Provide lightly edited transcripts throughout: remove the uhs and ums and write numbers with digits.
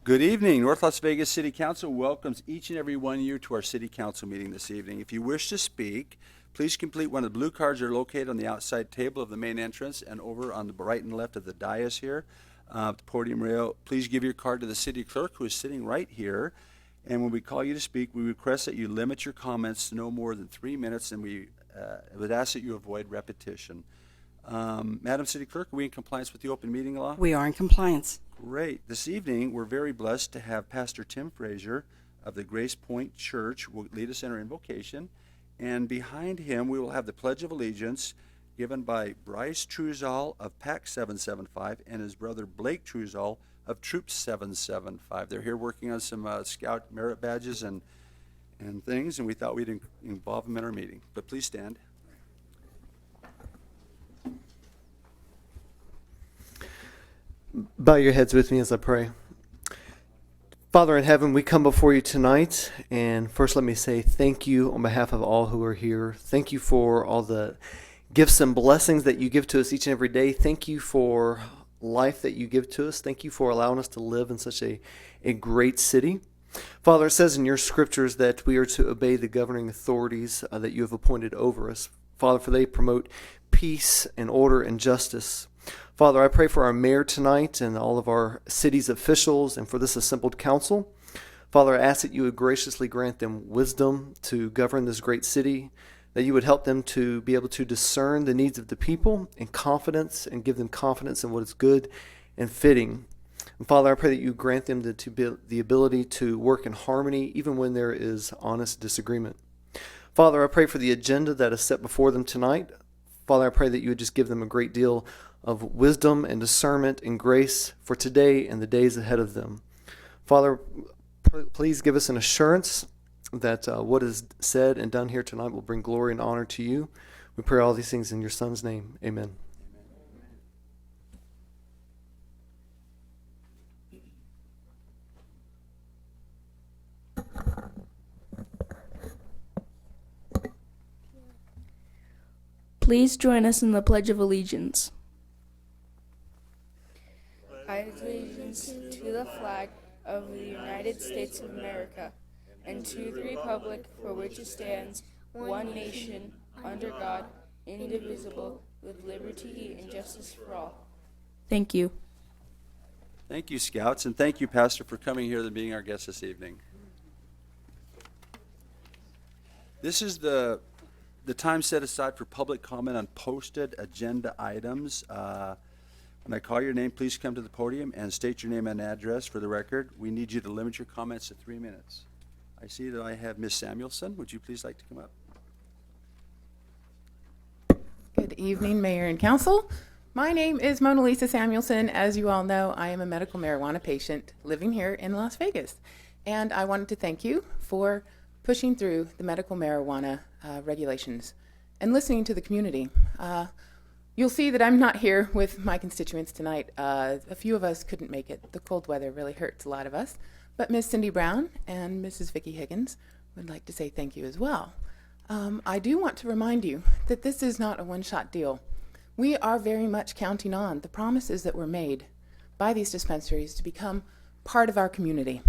Good evening. North Las Vegas City Council welcomes each and every one of you to our City Council meeting this evening. If you wish to speak, please complete one of the blue cards that are located on the outside table of the main entrance and over on the right and left of the dais here, the podium rail. Please give your card to the city clerk, who is sitting right here. And when we call you to speak, we request that you limit your comments to no more than 3 minutes, and we would ask that you avoid repetition. Madam City Clerk, are we in compliance with the open meeting law? We are in compliance. Great. This evening, we're very blessed to have Pastor Tim Frazier of the Grace Point Church will lead us in our invocation. And behind him, we will have the Pledge of Allegiance given by Bryce Truzal of PAC 775 and his brother Blake Truzal of Troop 775. They're here working on some Scout merit badges and things, and we thought we'd involve them in our meeting. But please stand. Bow your heads with me as I pray. Father in heaven, we come before you tonight, and first let me say thank you on behalf of all who are here. Thank you for all the gifts and blessings that you give to us each and every day. Thank you for life that you give to us. Thank you for allowing us to live in such a great city. Father, it says in your scriptures that we are to obey the governing authorities that you have appointed over us. Father, for they promote peace and order and justice. Father, I pray for our mayor tonight and all of our city's officials and for this assembled council. Father, I ask that you would graciously grant them wisdom to govern this great city, that you would help them to be able to discern the needs of the people and confidence and give them confidence in what is good and fitting. And Father, I pray that you grant them the ability to work in harmony even when there is honest disagreement. Father, I pray for the agenda that is set before them tonight. Father, I pray that you would just give them a great deal of wisdom and discernment and grace for today and the days ahead of them. Father, please give us an assurance that what is said and done here tonight will bring glory and honor to you. We pray all these things in your Son's name. Amen. Please join us in the Pledge of Allegiance. I pledge allegiance to the flag of the United States of America and to the republic for which it stands, one nation, under God, indivisible, with liberty and justice for all. Thank you. Thank you, Scouts, and thank you, Pastor, for coming here and being our guest this evening. This is the time set aside for public comment on posted agenda items. When I call your name, please come to the podium and state your name and address for the record. We need you to limit your comments to 3 minutes. I see that I have Ms. Samuelson. Would you please like to come up? Good evening, Mayor and Council. My name is Mona Lisa Samuelson. As you all know, I am a medical marijuana patient living here in Las Vegas. And I wanted to thank you for pushing through the medical marijuana regulations and listening to the community. You'll see that I'm not here with my constituents tonight. A few of us couldn't make it. The cold weather really hurts a lot of us. But Ms. Cindy Brown and Mrs. Vicki Higgins would like to say thank you as well. I do want to remind you that this is not a one-shot deal. We are very much counting on the promises that were made by these dispensaries to become part of our community.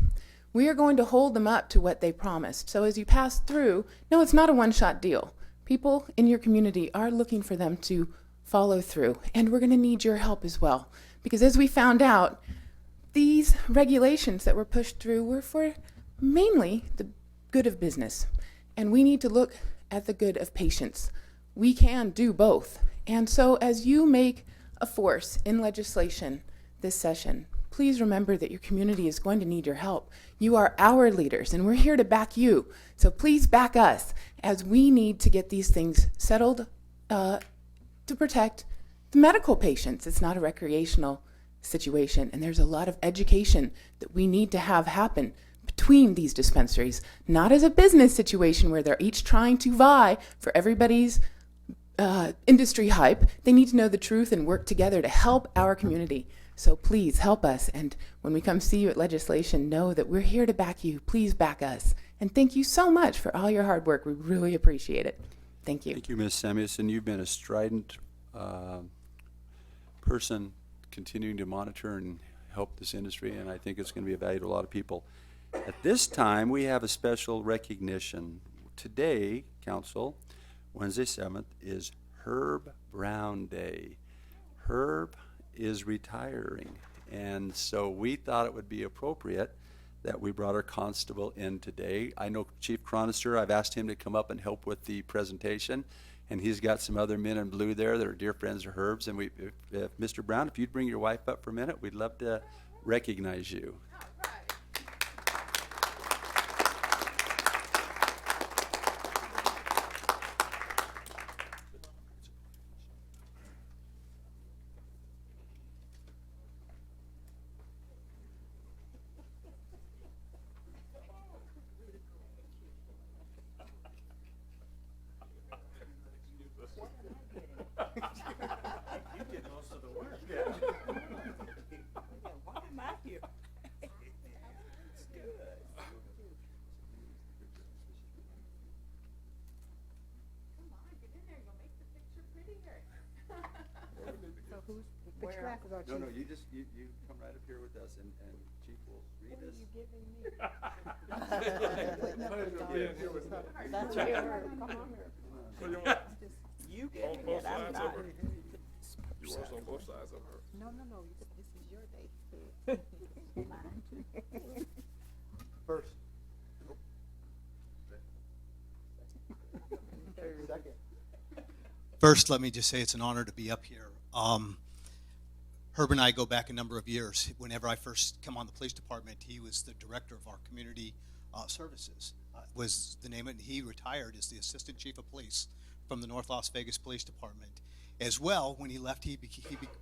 We are going to hold them up to what they promised. So as you pass through, no, it's not a one-shot deal. People in your community are looking for them to follow through, and we're going to need your help as well. Because as we found out, these regulations that were pushed through were for mainly the good of business. And we need to look at the good of patients. We can do both. And so as you make a force in legislation this session, please remember that your community is going to need your help. You are our leaders, and we're here to back you. So please back us as we need to get these things settled to protect the medical patients. It's not a recreational situation, and there's a lot of education that we need to have happen between these dispensaries, not as a business situation where they're each trying to vie for everybody's industry hype. They need to know the truth and work together to help our community. So please help us, and when we come see you at legislation, know that we're here to back you. Please back us. And thank you so much for all your hard work. We really appreciate it. Thank you. Thank you, Ms. Samuelson. You've been a strident person continuing to monitor and help this industry, and I think it's going to be of value to a lot of people. At this time, we have a special recognition. Today, Council, Wednesday 7th, is Herb Brown Day. Herb is retiring, and so we thought it would be appropriate that we brought our constable in today. I know Chief Cronister, I've asked him to come up and help with the presentation, and he's got some other men in blue there that are dear friends of Herb's. And if Mr. Brown, if you'd bring your wife up for a minute, we'd love to recognize you. No, you just, you come right up here with us, and Chief will read us. That's right. Come on. You get it. I'm not. You want us on both sides of her? No. This is your day. First. First, let me just say it's an honor to be up here. Herb and I go back a number of years. Whenever I first come on the police department, he was the director of our community services. Was the name of it. He retired as the assistant chief of police from the North Las Vegas Police Department. As well, when he left, he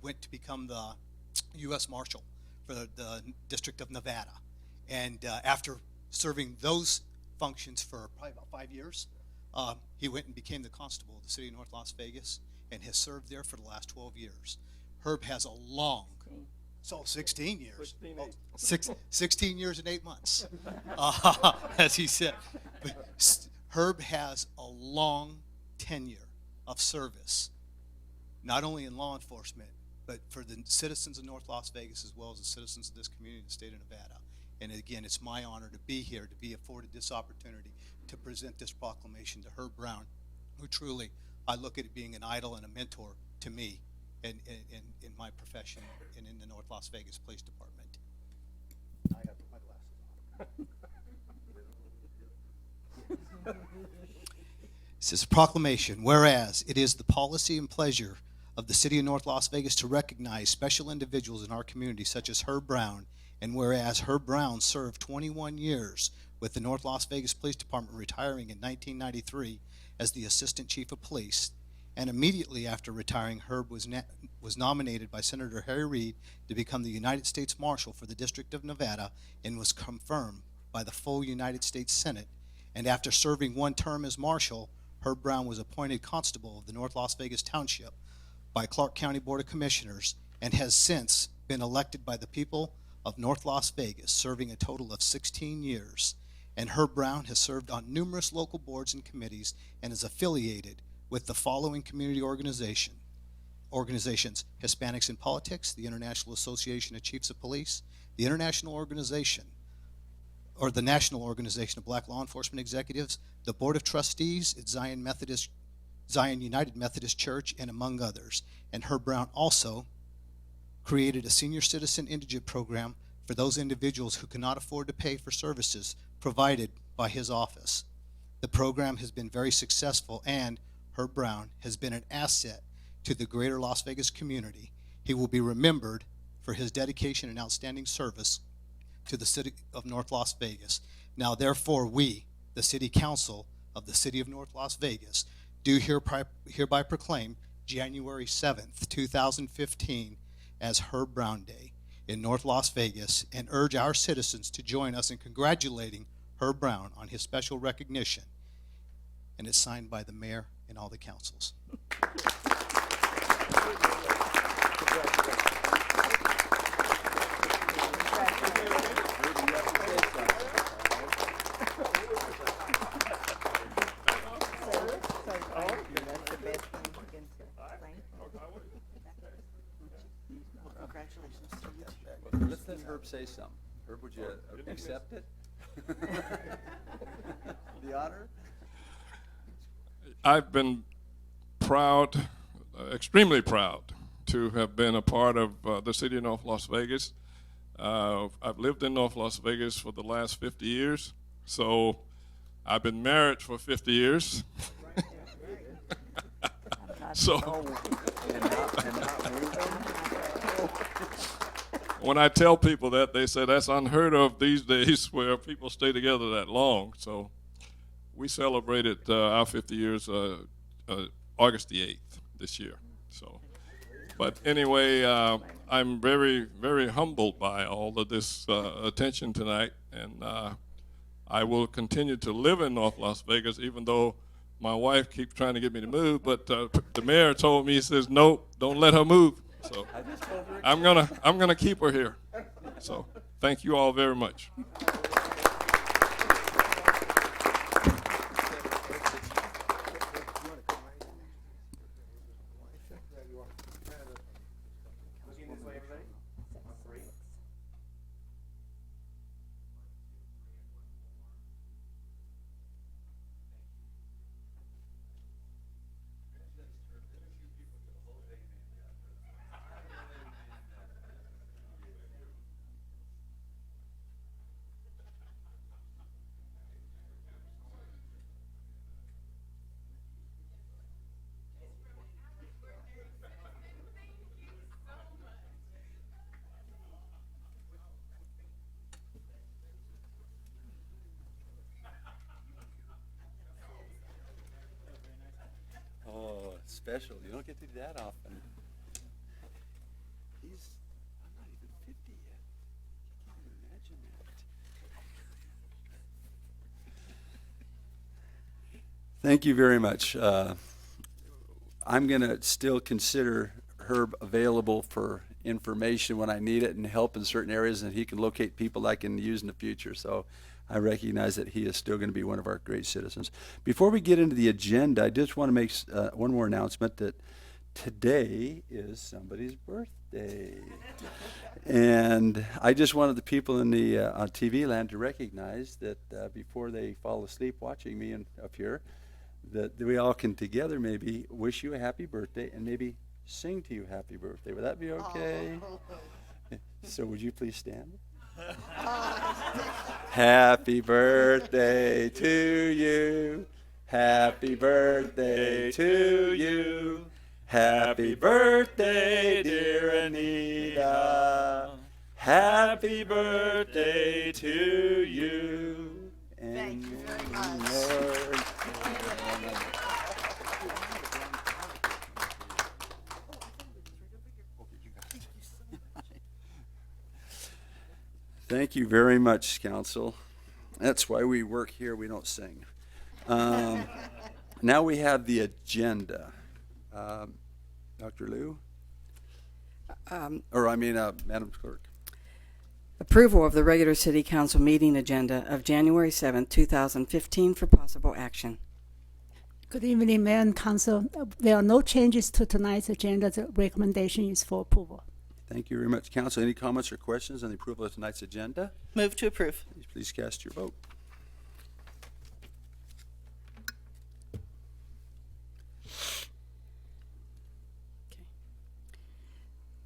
went to become the U.S. Marshal for the District of Nevada. And after serving those functions for probably about 5 years, he went and became the constable of the city of North Las Vegas and has served there for the last 12 years. Herb has a long, 16 years. 16 years and 8 months, as he said. But Herb has a long tenure of service, not only in law enforcement, but for the citizens of North Las Vegas as well as the citizens of this community in the state of Nevada. And again, it's my honor to be here, to be afforded this opportunity to present this proclamation to Herb Brown, who truly, I look at it being an idol and a mentor to me in my profession and in the North Las Vegas Police Department. I got my glasses on. It says, proclamation, whereas it is the policy and pleasure of the city of North Las Vegas to recognize special individuals in our community such as Herb Brown, and whereas Herb Brown served 21 years with the North Las Vegas Police Department, retiring in 1993 as the Assistant Chief of Police, and immediately after retiring, Herb was nominated by Senator Harry Reid to become the United States Marshal for the District of Nevada and was confirmed by the full United States Senate. And after serving one term as Marshal, Herb Brown was appointed Constable of the North Las Vegas Township by Clark County Board of Commissioners and has since been elected by the people of North Las Vegas, serving a total of 16 years. And Herb Brown has served on numerous local boards and committees and is affiliated with the following community organizations: Hispanics in Politics, the International Association of Chiefs of Police, the National Organization of Black Law Enforcement Executives, the Board of Trustees at Zion United Methodist Church, and among others. And Herb Brown also created a senior citizen indigent program for those individuals who cannot afford to pay for services provided by his office. The program has been very successful, and Herb Brown has been an asset to the greater Las Vegas community. He will be remembered for his dedication and outstanding service to the city of North Las Vegas. Now, therefore, we, the City Council of the City of North Las Vegas, do hereby proclaim January 7th, 2015 as Herb Brown Day in North Las Vegas, and urge our citizens to join us in congratulating Herb Brown on his special recognition. And it's signed by the mayor and all the councils. Congratulations to you. some. Herb, would you accept it? The honor? I've been proud, extremely proud, to have been a part of the city of North Las Vegas. I've lived in North Las Vegas for the last 50 years, so I've been married for 50 years. So when I tell people that, they say that's unheard of these days where people stay together that long. So we celebrated our 50 years August the 8th this year. So, but anyway, I'm very, very humbled by all of this attention tonight, and I will continue to live in North Las Vegas, even though my wife keeps trying to get me to move. But the mayor told me, he says, "Nope, don't let her move." So I'm gonna keep her here. So thank you all very much. Oh, special. You don't get to do that often. I'm not even 50 yet. I can't even imagine that. Thank you very much. I'm going to still consider Herb available for information when I need it and help in certain areas, and he can locate people I can use in the future. So I recognize that he is still going to be one of our great citizens. Before we get into the agenda, I just want to make one more announcement that today is somebody's birthday. And I just wanted the people in the on TV land to recognize that before they fall asleep watching me up here, that we all can together maybe wish you a happy birthday and maybe sing to you happy birthday. Would that be okay? So would you please stand? Happy birthday to you. Happy birthday to you. Happy birthday, dear Anita. Happy birthday to you. Thank you very much. Thank you very much, Council. That's why we work here, we don't sing. Now we have the agenda. Dr. Liu? Madam Clerk. Approval of the regular City Council meeting agenda of January 7th, 2015 for possible action. Good evening, Mayor and Council. There are no changes to tonight's agenda. The recommendation is for approval. Thank you very much, Council. Any comments or questions on the approval of tonight's agenda? Move to approve. Please cast your vote.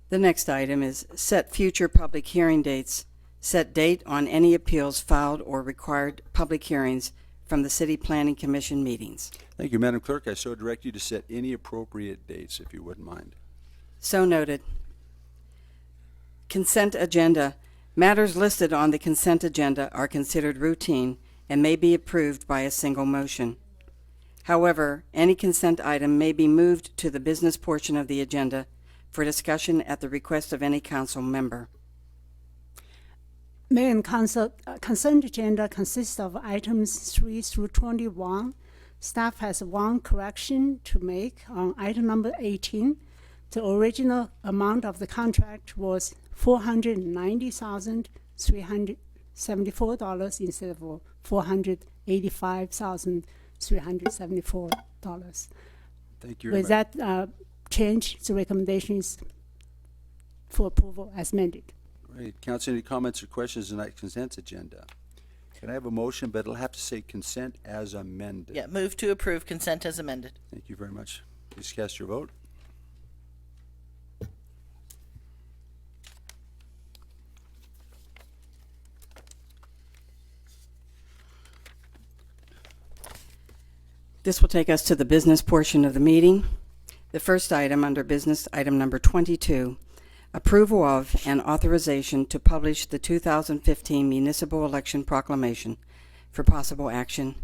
The next item is set future public hearing dates. Set date on any appeals filed or required public hearings from the City Planning Commission meetings. Thank you, Madam Clerk. I so direct you to set any appropriate dates, if you wouldn't mind. So noted. Consent agenda. Matters listed on the consent agenda are considered routine and may be approved by a single motion. However, any consent item may be moved to the business portion of the agenda for discussion at the request of any council member. Mayor and Council, consent agenda consists of items 3 through 21. Staff has one correction to make on item number 18. The original amount of the contract was $490,374 instead of $485,374. Thank you very With much. that change, the recommendation is for approval as amended. Right. Council, any comments or questions on that consent agenda? Can I have a motion, but it'll have to say consent as amended? Yeah, move to approve consent as amended. Thank you very much. Please cast your vote. This will take us to the business portion of the meeting. The first item under business, item number 22, approval of and authorization to publish the 2015 municipal election proclamation for possible action.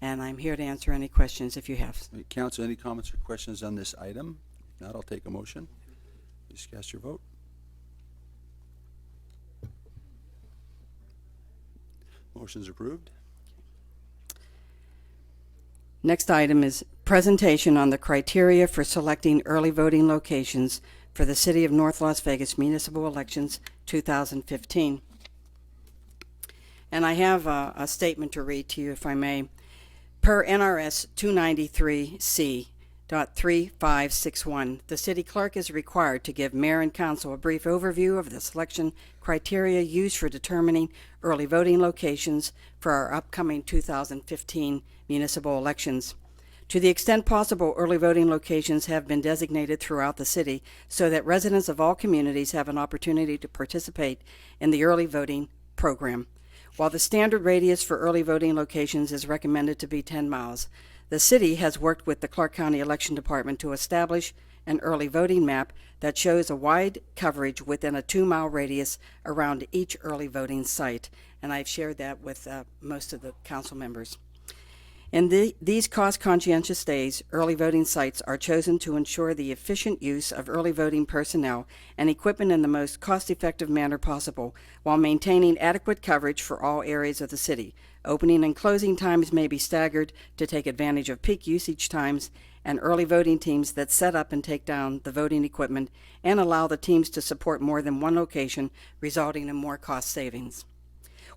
And I'm here to answer any questions if you have. Right. Council, any comments or questions on this item? If not, I'll take a motion. Please cast your vote. Motion's approved. Next item is presentation on the criteria for selecting early voting locations for the City of North Las Vegas municipal elections 2015. And I have a statement to read to you, if I may. Per NRS 293C.3561, the city clerk is required to give mayor and council a brief overview of the selection criteria used for determining early voting locations for our upcoming 2015 municipal elections. To the extent possible, early voting locations have been designated throughout the city so that residents of all communities have an opportunity to participate in the early voting program. While the standard radius for early voting locations is recommended to be 10 miles, the city has worked with the Clark County Election Department to establish an early voting map that shows a wide coverage within a 2-mile radius around each early voting site, and I've shared that with most of the council members. In these cost-conscientious days, early voting sites are chosen to ensure the efficient use of early voting personnel and equipment in the most cost-effective manner possible, while maintaining adequate coverage for all areas of the city. Opening and closing times may be staggered to take advantage of peak usage times, and early voting teams that set up and take down the voting equipment and allow the teams to support more than one location, resulting in more cost savings.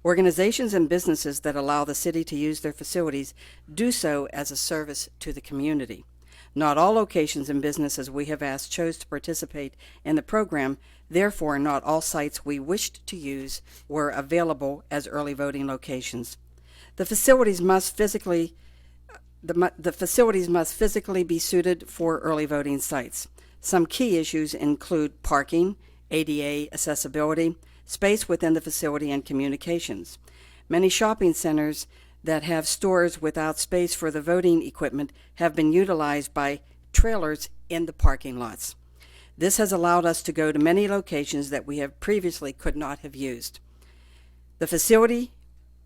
Organizations and businesses that allow the city to use their facilities do so as a service to the community. Not all locations and businesses we have asked chose to participate in the program, therefore not all sites we wished to use were available as early voting locations. The facilities must physically be suited for early voting sites. Some key issues include parking, ADA accessibility, space within the facility, and communications. Many shopping centers that have stores without space for the voting equipment have been utilized by trailers in the parking lots. This has allowed us to go to many locations that we have previously could not have used. The facility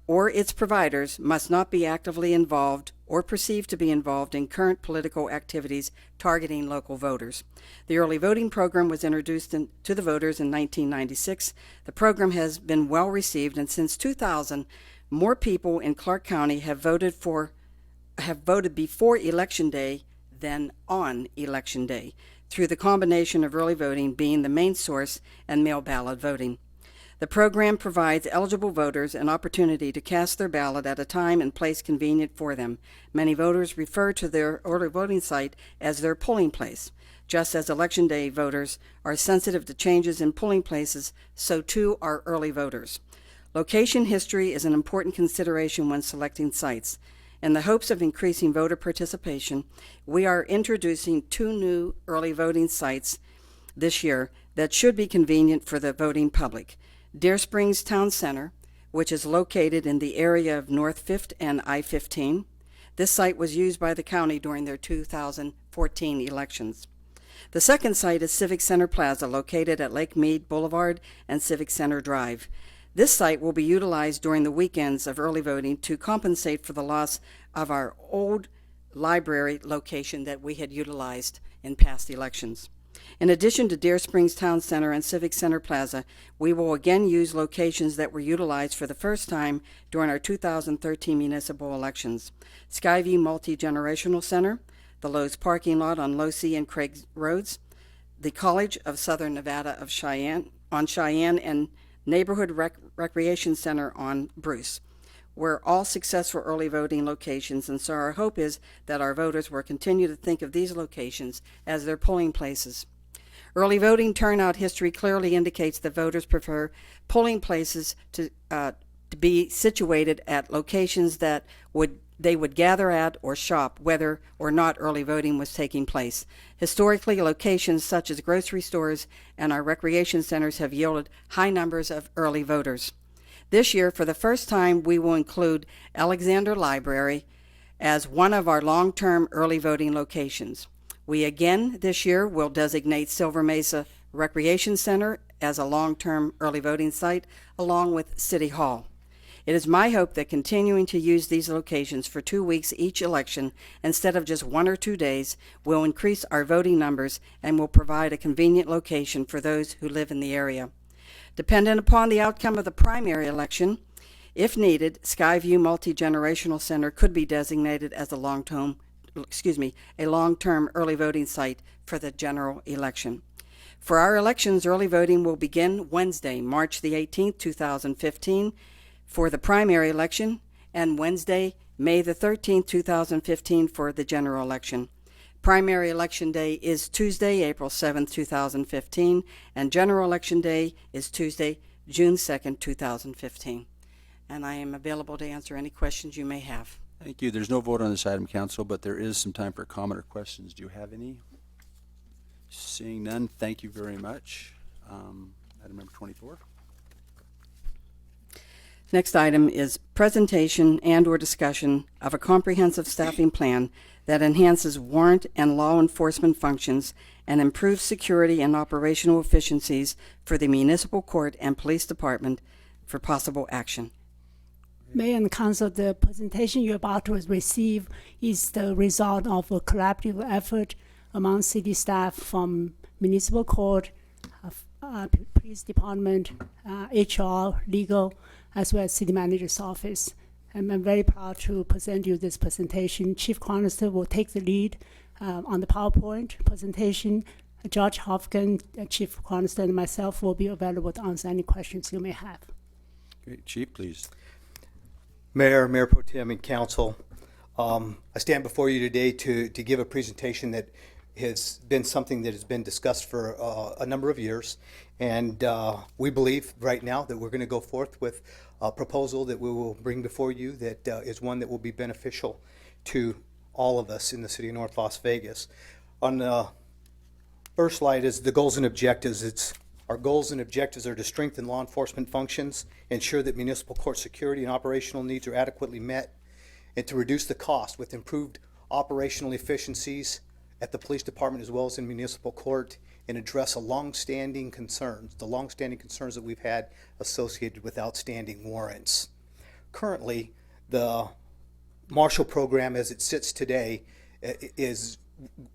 or its providers must not be actively involved or perceived to be involved in current political activities targeting local voters. The early voting program was introduced to the voters in 1996. The program has been well received, and since 2000, more people in Clark County have voted before Election Day than on Election Day, through the combination of early voting being the main source and mail ballot voting. The program provides eligible voters an opportunity to cast their ballot at a time and place convenient for them. Many voters refer to their early voting site as their polling place. Just as Election Day voters are sensitive to changes in polling places, so too are early voters. Location history is an important consideration when selecting sites. In the hopes of increasing voter participation, we are introducing 2 new early voting sites this year that should be convenient for the voting public. Deer Springs Town Center, which is located in the area of North 5th and I-15. This site was used by the county during their 2014 elections. The second site is Civic Center Plaza, located at Lake Mead Boulevard and Civic Center Drive. This site will be utilized during the weekends of early voting to compensate for the loss of our old library location that we had utilized in past elections. In addition to Deer Springs Town Center and Civic Center Plaza, we will again use locations that were utilized for the first time during our 2013 municipal elections. Skyview Multi-Generational Center, the Lowe's parking lot on Losee and Craig Roads, the College of Southern Nevada of Cheyenne, and Neighborhood Recreation Center on Bruce. We're all successful early voting locations, and so our hope is that our voters will continue to think of these locations as their polling places. Early voting turnout history clearly indicates that voters prefer polling places to be situated at locations that they would gather at or shop, whether or not early voting was taking place. Historically, locations such as grocery stores and our recreation centers have yielded high numbers of early voters. This year, for the first time, we will include Alexander Library as one of our long-term early voting locations. We again this year will designate Silver Mesa Recreation Center as a long-term early voting site, along with City Hall. It is my hope that continuing to use these locations for 2 weeks each election instead of just 1 or 2 days will increase our voting numbers and will provide a convenient location for those who live in the area. Dependent upon the outcome of the primary election, if needed, Skyview Multi-Generational Center could be designated as a long-term early voting site for the general election. For our elections, early voting will begin Wednesday, March the 18th, 2015, for the primary election, and Wednesday, May the 13th, 2015, for the general election. Primary election day is Tuesday, April 7th, 2015, and general election day is Tuesday, June 2nd, 2015. And I am available to answer any questions you may have. Thank you. There's no vote on this item, Council, but there is some time for comment or questions. Do you have any? Seeing none, thank you very much. Item number 24. Next item is presentation and/or discussion of a comprehensive staffing plan that enhances warrant and law enforcement functions and improves security and operational efficiencies for the municipal court and police department for possible action. Mayor and Council, the presentation you're about to receive is the result of a collaborative effort among city staff from municipal court, police department, HR, legal, as well as city manager's office. And I'm very proud to present you this presentation. Chief Chronister will take the lead on the PowerPoint presentation. George Hofkin, Chief Chronister, and myself will be available to answer any questions you may have. Great. Chief, please. Mayor Pro Tem, and Council, I stand before you today to give a presentation that has been something that has been discussed for a number of years, and we believe right now that we're going to go forth with a proposal that we will bring before you that is one that will be beneficial to all of us in the city of North Las Vegas. On the first slide is the goals and objectives. Our goals and objectives are to strengthen law enforcement functions, ensure that municipal court security and operational needs are adequately met, and to reduce the cost with improved operational efficiencies at the police department as well as in municipal court, and address the long-standing concerns that we've had associated with outstanding warrants. Currently, the Marshal program as it sits today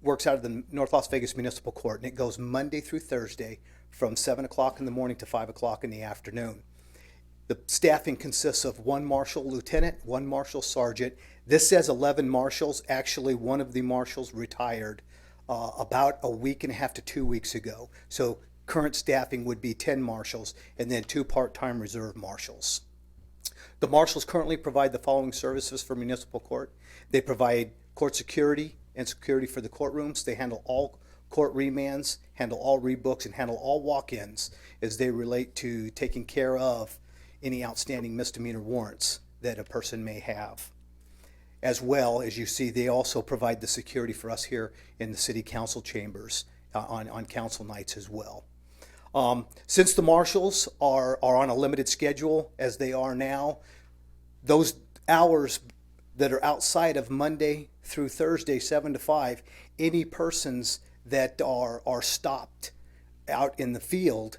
works out of the North Las Vegas Municipal Court, and it goes Monday through Thursday from 7 o'clock in the morning to 5 o'clock in the afternoon. The staffing consists of 1 marshal lieutenant, 1 marshal sergeant. This says 11 marshals. Actually, one of the marshals retired about a week and a half to 2 weeks ago. So current staffing would be 10 marshals and then 2 part-time reserve marshals. The marshals currently provide the following services for municipal court. They provide court security and security for the courtrooms. They handle all court remands, handle all rebooks, and handle all walk-ins as they relate to taking care of any outstanding misdemeanor warrants that a person may have. As well, as you see, they also provide the security for us here in the city council chambers on council nights as well. Since the marshals are on a limited schedule as they are now, those hours that are outside of Monday through Thursday, 7 to 5, any persons that are stopped out in the field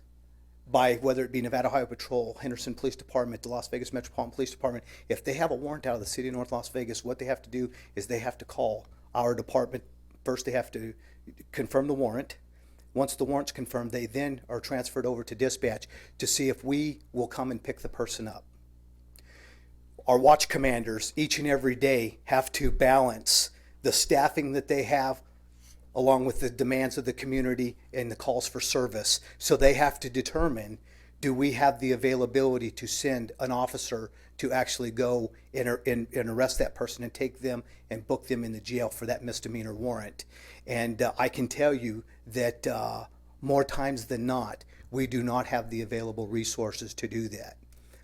by whether it be Nevada Highway Patrol, Henderson Police Department, the Las Vegas Metropolitan Police Department, if they have a warrant out of the city of North Las Vegas, what they have to do is they have to call our department. First, they have to confirm the warrant. Once the warrant's confirmed, they then are transferred over to dispatch to see if we will come and pick the person up. Our watch commanders each and every day have to balance the staffing that they have along with the demands of the community and the calls for service. So they have to determine, do we have the availability to send an officer to actually go and arrest that person and take them and book them in the jail for that misdemeanor warrant. And I can tell you that more times than not, we do not have the available resources to do that.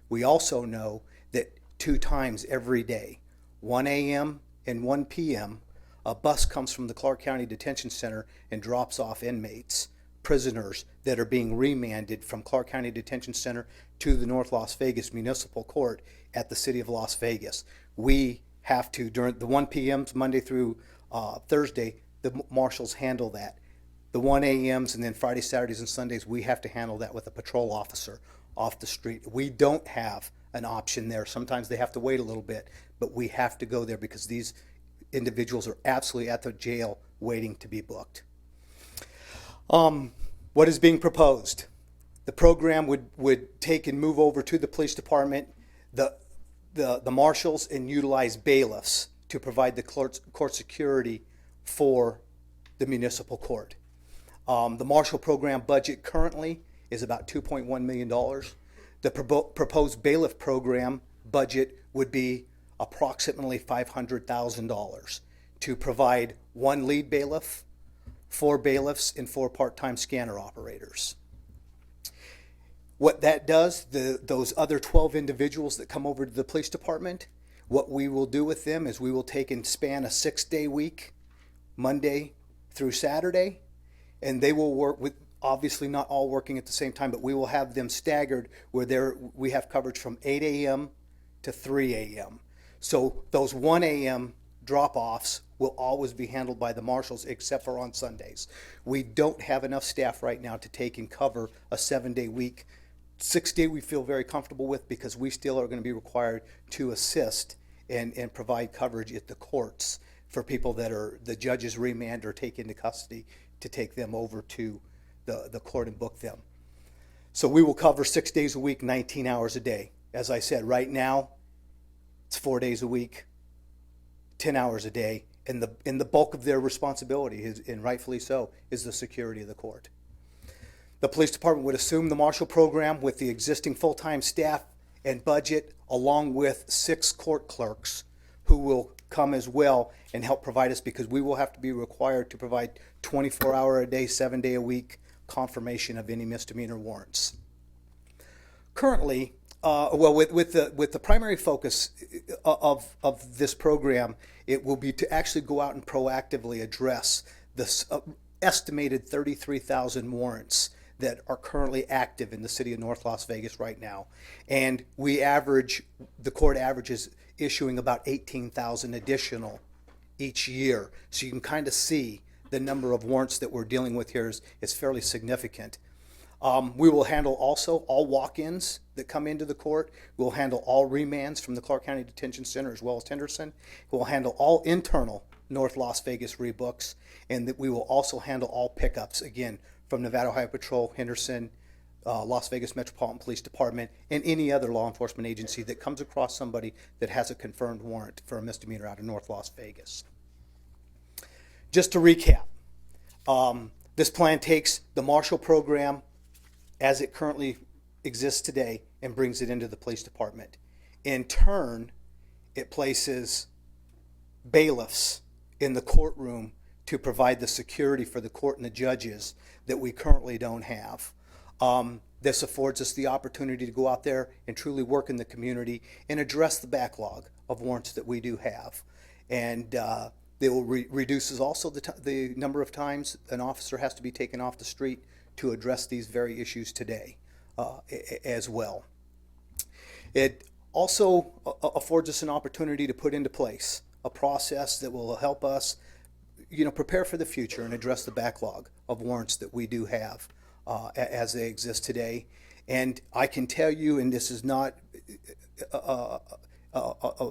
We also know that 2 times every day, 1 a.m. and 1 p.m., a bus comes from the Clark County Detention Center and drops off inmates, prisoners that are being remanded from Clark County Detention Center to the North Las Vegas Municipal Court at the City of Las Vegas. We have to, during the 1 p.m.s, Monday through Thursday, the marshals handle that. The 1 a.m.s and then Friday, Saturdays, and Sundays, we have to handle that with a patrol officer off the street. We don't have an option there. Sometimes they have to wait a little bit, but we have to go there because these individuals are absolutely at the jail waiting to be booked. What is being proposed? The program would take and move over to the police department, the marshals, and utilize bailiffs to provide the court security for the municipal court. The marshal program budget currently is about $2.1 million. The proposed bailiff program budget would be approximately $500,000 to provide 1 lead bailiff, 4 bailiffs, and 4 part-time scanner operators. What that does, those other 12 individuals that come over to the police department, what we will do with them is we will take and span a 6-day week, Monday through Saturday, and they will work with, obviously not all working at the same time, but we will have them staggered where we have coverage from 8 a.m. to 3 a.m. So those 1 a.m. drop-offs will always be handled by the marshals except for on Sundays. We don't have enough staff right now to take and cover a 7-day week. 6-day we feel very comfortable with because we still are going to be required to assist and provide coverage at the courts for people that are the judges remand or take into custody to take them over to the court and book them. So we will cover 6 days a week, 19 hours a day. As I said, right now, it's 4 days a week, 10 hours a day, and the bulk of their responsibility is, and rightfully so, is the security of the court. The police department would assume the marshal program with the existing full-time staff and budget, along with 6 court clerks who will come as well and help provide us, because we will have to be required to provide 24-hour a day, 7-day a week confirmation of any misdemeanor warrants. Currently, with the primary focus of this program, it will be to actually go out and proactively address this estimated 33,000 warrants that are currently active in the city of North Las Vegas right now. And the court averages issuing about 18,000 additional each year. So you can kind of see the number of warrants that we're dealing with here is fairly significant. We will handle also all walk-ins that come into the court. We'll handle all remands from the Clark County Detention Center as well as Henderson. We'll handle all internal North Las Vegas rebooks, and that we will also handle all pickups, again, from Nevada Highway Patrol, Henderson, Las Vegas Metropolitan Police Department, and any other law enforcement agency that comes across somebody that has a confirmed warrant for a misdemeanor out of North Las Vegas. Just to recap, this plan takes the marshal program as it currently exists today and brings it into the police department. In turn, it places bailiffs in the courtroom to provide the security for the court and the judges that we currently don't have. This affords us the opportunity to go out there and truly work in the community and address the backlog of warrants that we do have. And it will reduces also the number of times an officer has to be taken off the street to address these very issues today as well. It also affords us an opportunity to put into place a process that will help us, prepare for the future and address the backlog of warrants that we do have as they exist today. And I can tell you, and this is not a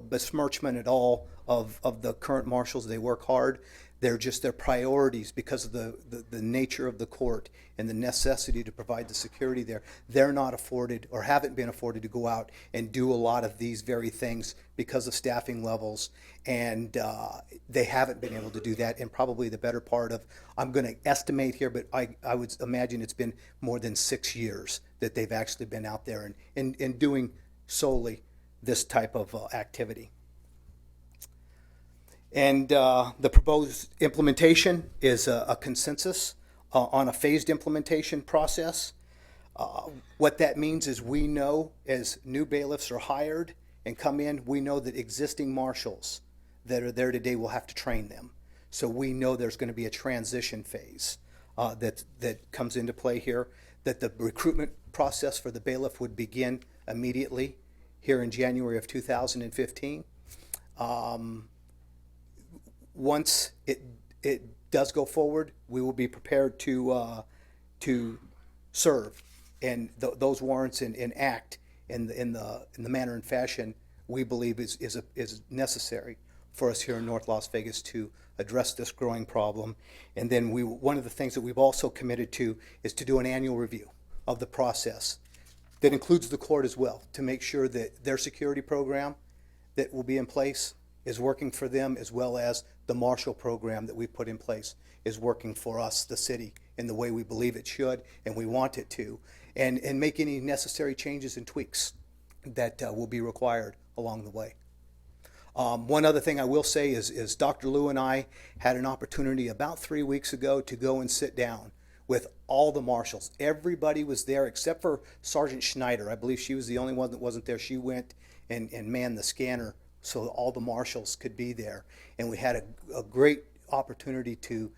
besmirchment at all of the current marshals. They work hard. They're just their priorities because of the nature of the court and the necessity to provide the security there. They're not afforded or haven't been afforded to go out and do a lot of these very things because of staffing levels, and they haven't been able to do that in probably the better part of, I'm going to estimate here, but I would imagine it's been more than 6 years that they've actually been out there and doing solely this type of activity. And the proposed implementation is a consensus on a phased implementation process. What that means is we know as new bailiffs are hired and come in, we know that existing marshals that are there today will have to train them. So we know there's going to be a transition phase that comes into play here, that the recruitment process for the bailiff would begin immediately here in January of 2015. Once it does go forward, we will be prepared to serve, and those warrants and act in the manner and fashion we believe is necessary for us here in North Las Vegas to address this growing problem. And then one of the things that we've also committed to is to do an annual review of the process that includes the court as well, to make sure that their security program that will be in place is working for them, as well as the marshal program that we put in place is working for us, the city, in the way we believe it should and we want it to, and make any necessary changes and tweaks that will be required along the way. One other thing I will say is Dr. Liu and I had an opportunity about 3 weeks ago to go and sit down with all the marshals. Everybody was there except for Sergeant Schneider. I believe she was the only one that wasn't there. She went and manned the scanner so all the marshals could be there. And we had a great opportunity to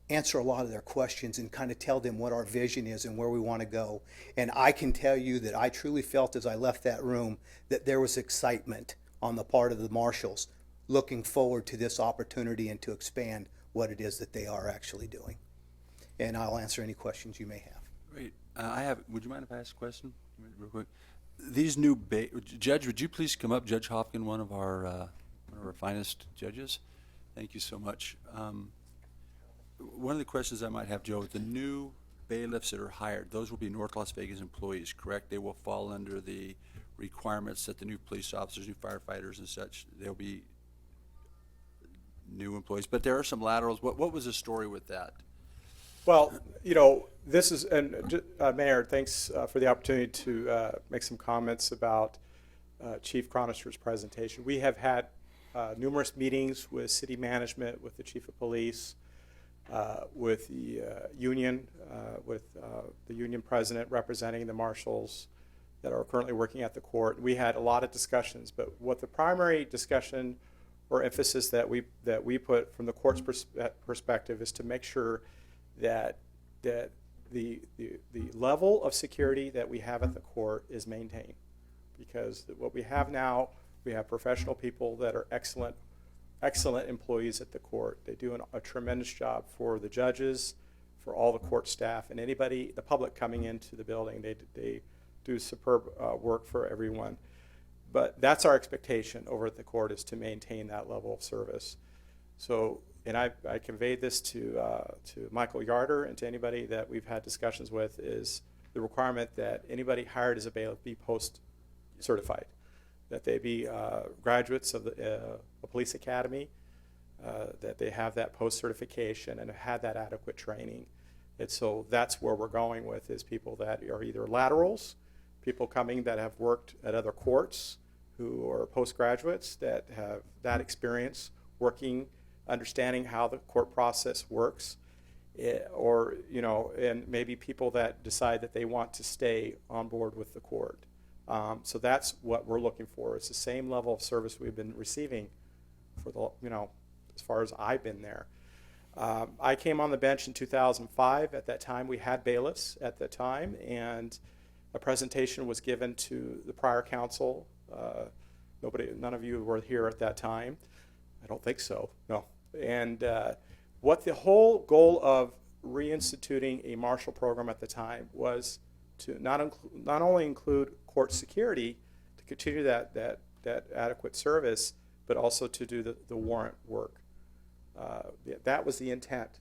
answer a lot of their questions and kind of tell them what our vision is and where we want to go. And I can tell you that I truly felt as I left that room that there was excitement on the part of the marshals looking forward to this opportunity and to expand what it is that they are actually doing. And I'll answer any questions you may have. Great. Would you mind if I ask a question real quick? These new, Judge, would you please come up? Judge Hopkin, one of our finest judges. Thank you so much. One of the questions I might have, Joe, the new bailiffs that are hired, those will be North Las Vegas employees, correct? They will fall under the requirements that the new police officers, new firefighters and such, they'll be new employees. But there are some laterals. What was the story with that? Well, this is, and Mayor, thanks for the opportunity to make some comments about Chief Cronister's presentation. We have had numerous meetings with city management, with the chief of police, with the union, with the union president representing the marshals that are currently working at the court. We had a lot of discussions, but what the primary discussion or emphasis that we put from the court's perspective is to make sure that the level of security that we have at the court is maintained. Because what we have now, we have professional people that are excellent employees at the court. They do a tremendous job for the judges, for all the court staff, and anybody, the public coming into the building. They do superb work for everyone. But that's our expectation over at the court, is to maintain that level of service. So, and I conveyed this to Michael Yarder and to anybody that we've had discussions with, is the requirement that anybody hired as a bailiff be post-certified, that they be graduates of the police academy, that they have that post-certification and have had that adequate training. And so that's where we're going with, is people that are either laterals, people coming that have worked at other courts, who are postgraduates that have that experience working, understanding how the court process works, or, and maybe people that decide that they want to stay on board with the court. So that's what we're looking for. It's the same level of service we've been receiving for the, as far as I've been there. I came on the bench in 2005. At that time, we had bailiffs at the time, and a presentation was given to the prior council. None of you were here at that time. I don't think so, no. And what the whole goal of reinstituting a marshal program at the time was to not only include court security, to continue that adequate service, but also to do the warrant work. That was the intent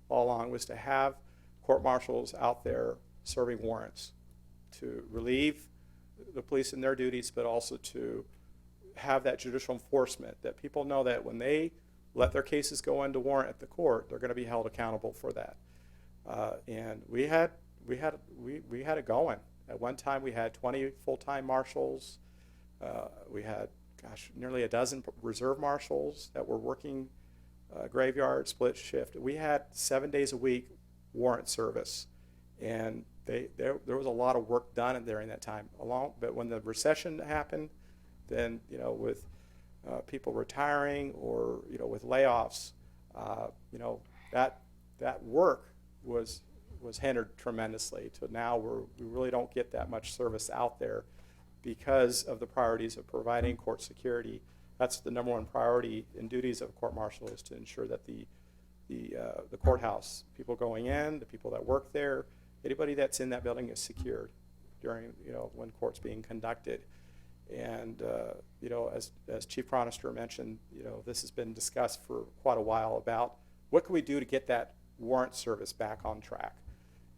all along, was to have court marshals out there serving warrants, to relieve the police in their duties, but also to have that judicial enforcement, that people know that when they let their cases go into warrant at the court, they're going to be held accountable for that. And we had it going. At one time, we had 20 full-time marshals. We had, nearly a dozen reserve marshals that were working graveyard, split shift. We had 7 days a week warrant service. And there was a lot of work done during that time. But when the recession happened, then, you know, with people retiring or, you know, with layoffs, you know, that work was hindered tremendously. To now we really don't get that much service out there because of the priorities of providing court security. That's the number one priority and duties of a court marshal, is to ensure that the courthouse, people going in, the people that work there, anybody that's in that building is secured during, you know, when court's being conducted. And you know, as Chief Chronister mentioned, you know, this has been discussed for quite a while about what can we do to get that warrant service back on track.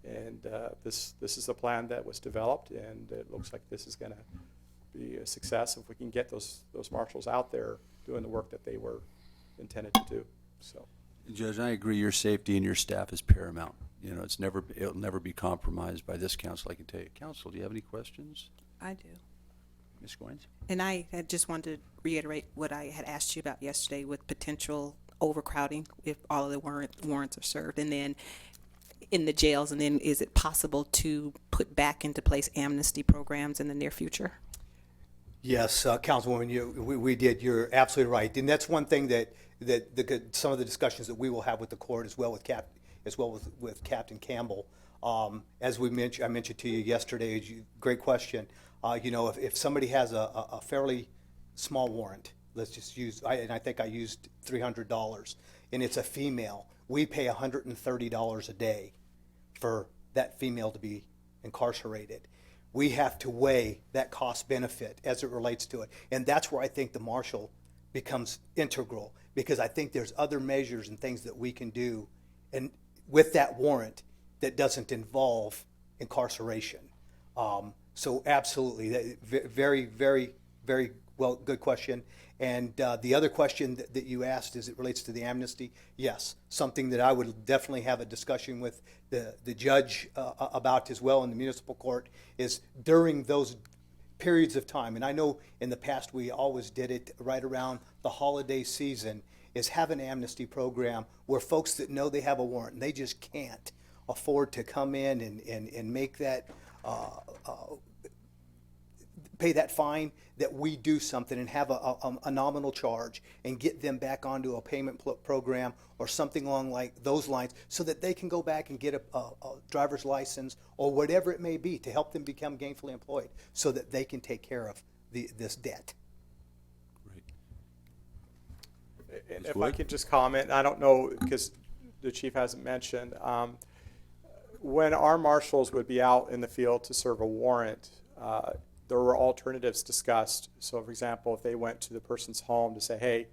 And this is a plan that was developed, and it looks like this is going to be a success if we can get those marshals out there doing the work that they were intended to do. So, Judge, I agree. Your safety and your staff is paramount. You know, it'll never be compromised by this council, I can tell you. Council, do you have any questions? I do. Ms. Goins? And I had just wanted to reiterate what I had asked you about yesterday with potential overcrowding if all of the warrants are served. And then in the jails, and then is it possible to put back into place amnesty programs in the near future? Yes, Councilwoman, we did. You're absolutely right, and that's one thing that some of the discussions that we will have with the court as well with Captain Campbell. As I mentioned to you yesterday. Great question. You know, if somebody has a fairly small warrant, let's just use, and I think I used $300, and it's a female, we pay $130 a day for that female to be incarcerated. We have to weigh that cost benefit as it relates to it. And that's where I think the marshal becomes integral, because I think there's other measures and things that we can do and with that warrant that doesn't involve incarceration. So absolutely, very, very, very well, good question. And the other question that you asked as it relates to the amnesty, yes, something that I would definitely have a discussion with the judge about as well in the municipal court, is during those periods of time, and I know in the past we always did it right around the holiday season, is have an amnesty program where folks that know they have a warrant and they just can't afford to come in and make that pay that fine, that we do something and have a nominal charge and get them back onto a payment program or something along like those lines, so that they can go back and get a driver's license or whatever it may be to help them become gainfully employed, so that they can take care of this debt. And if I could just comment, I don't know, because the chief hasn't mentioned, when our marshals would be out in the field to serve a warrant, there were alternatives discussed. So, for example, if they went to the person's home to say, hey,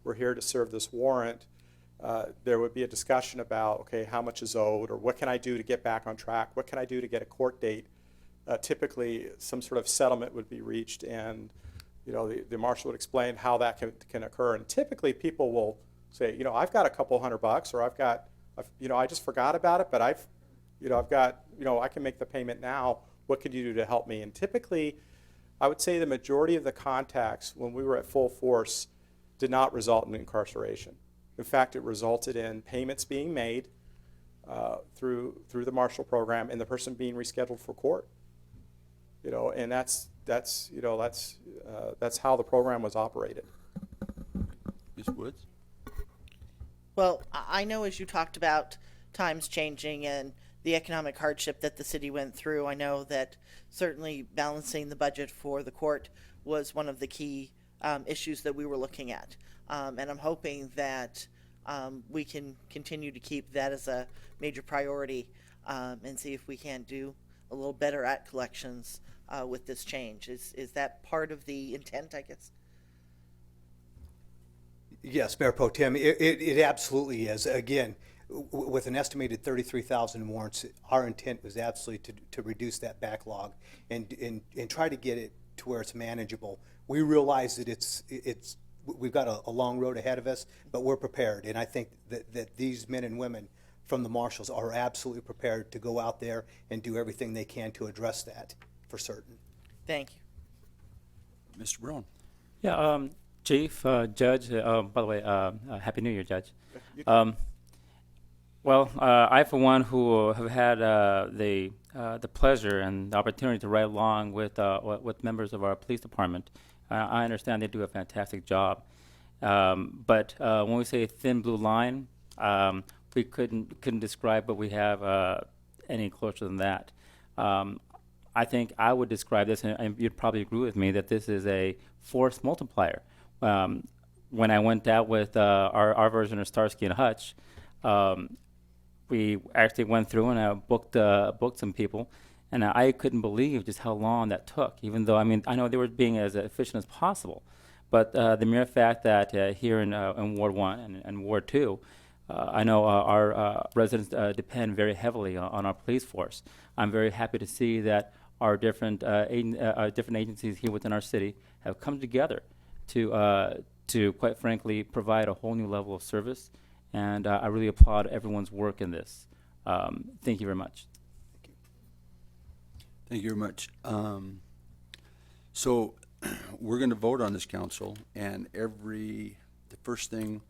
we're here to serve this warrant, there would be a discussion about, okay, how much is owed, or what can I do to get back on track? What can I do to get a court date? Typically, some sort of settlement would be reached, and you know, the marshal would explain how that can occur. And typically, people will say, you know, I've got a couple $100, or I've got, you know, I just forgot about it, but I've got, you know, I can make the payment now. What could you do to help me? And typically, I would say the majority of the contacts when we were at full force did not result in incarceration. In fact, it resulted in payments being made through the marshal program and the person being rescheduled for court. You know, and that's how the program was operated. Ms. Woods? Well, I know, as you talked about times changing and the economic hardship that the city went through, I know that certainly balancing the budget for the court was one of the key issues that we were looking at. And I'm hoping that we can continue to keep that as a major priority and see if we can't do a little better at collections with this change. Is that part of the intent, I guess? Yes, Mayor Pro Tem, it absolutely is. Again, with an estimated 33,000 warrants, our intent was absolutely to reduce that backlog and try to get it to where it's manageable. We realize that we've got a long road ahead of us, but we're prepared. And I think that these men and women from the marshals are absolutely prepared to go out there and do everything they can to address that for certain. Thank you. Mr. Brown? Yeah, Chief, Judge, by the way, Happy New Year, Judge. Well, I, for one, who have had the pleasure and the opportunity to ride along with members of our police department, I understand they do a fantastic job. But when we say thin blue line, we couldn't describe what we have any closer than that. I think I would describe this, and you'd probably agree with me, that this is a force multiplier. When I went out with our version of Starsky and Hutch, we actually went through and booked some people, and I couldn't believe just how long that took. Even though, I mean, I know they were being as efficient as possible, but the mere fact that here in Ward 1 and Ward 2, I know our residents depend very heavily on our police force. I'm very happy to see that our different agencies here within our city have come together to quite frankly provide a whole new level of service, and I really applaud everyone's work in this. Thank you very much. Thank you very much. So we're going to vote on this, council, and the first thing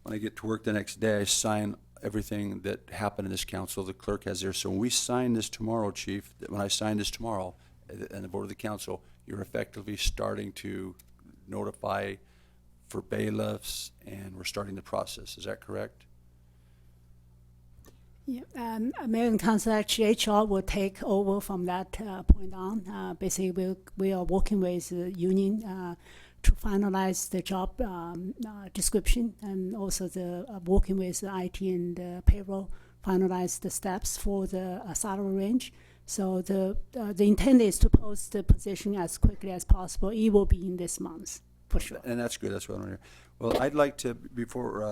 when I get to work the next day, I sign everything that happened in this council. The clerk has there. So when we sign this tomorrow, Chief, when I sign this tomorrow and the vote of the council, you're effectively starting to notify for bailiffs, and we're starting the process. Is that correct? Yeah, Mayor and Council, actually, HR will take over from that point on. Basically, we are working with the union to finalize the job description, and also working with the IT and payroll, finalize the steps for the salary range. So the intent is to post the position as quickly as possible. It will be in this month, for sure. And that's good. That's what I want to hear. Well, I'd like to, before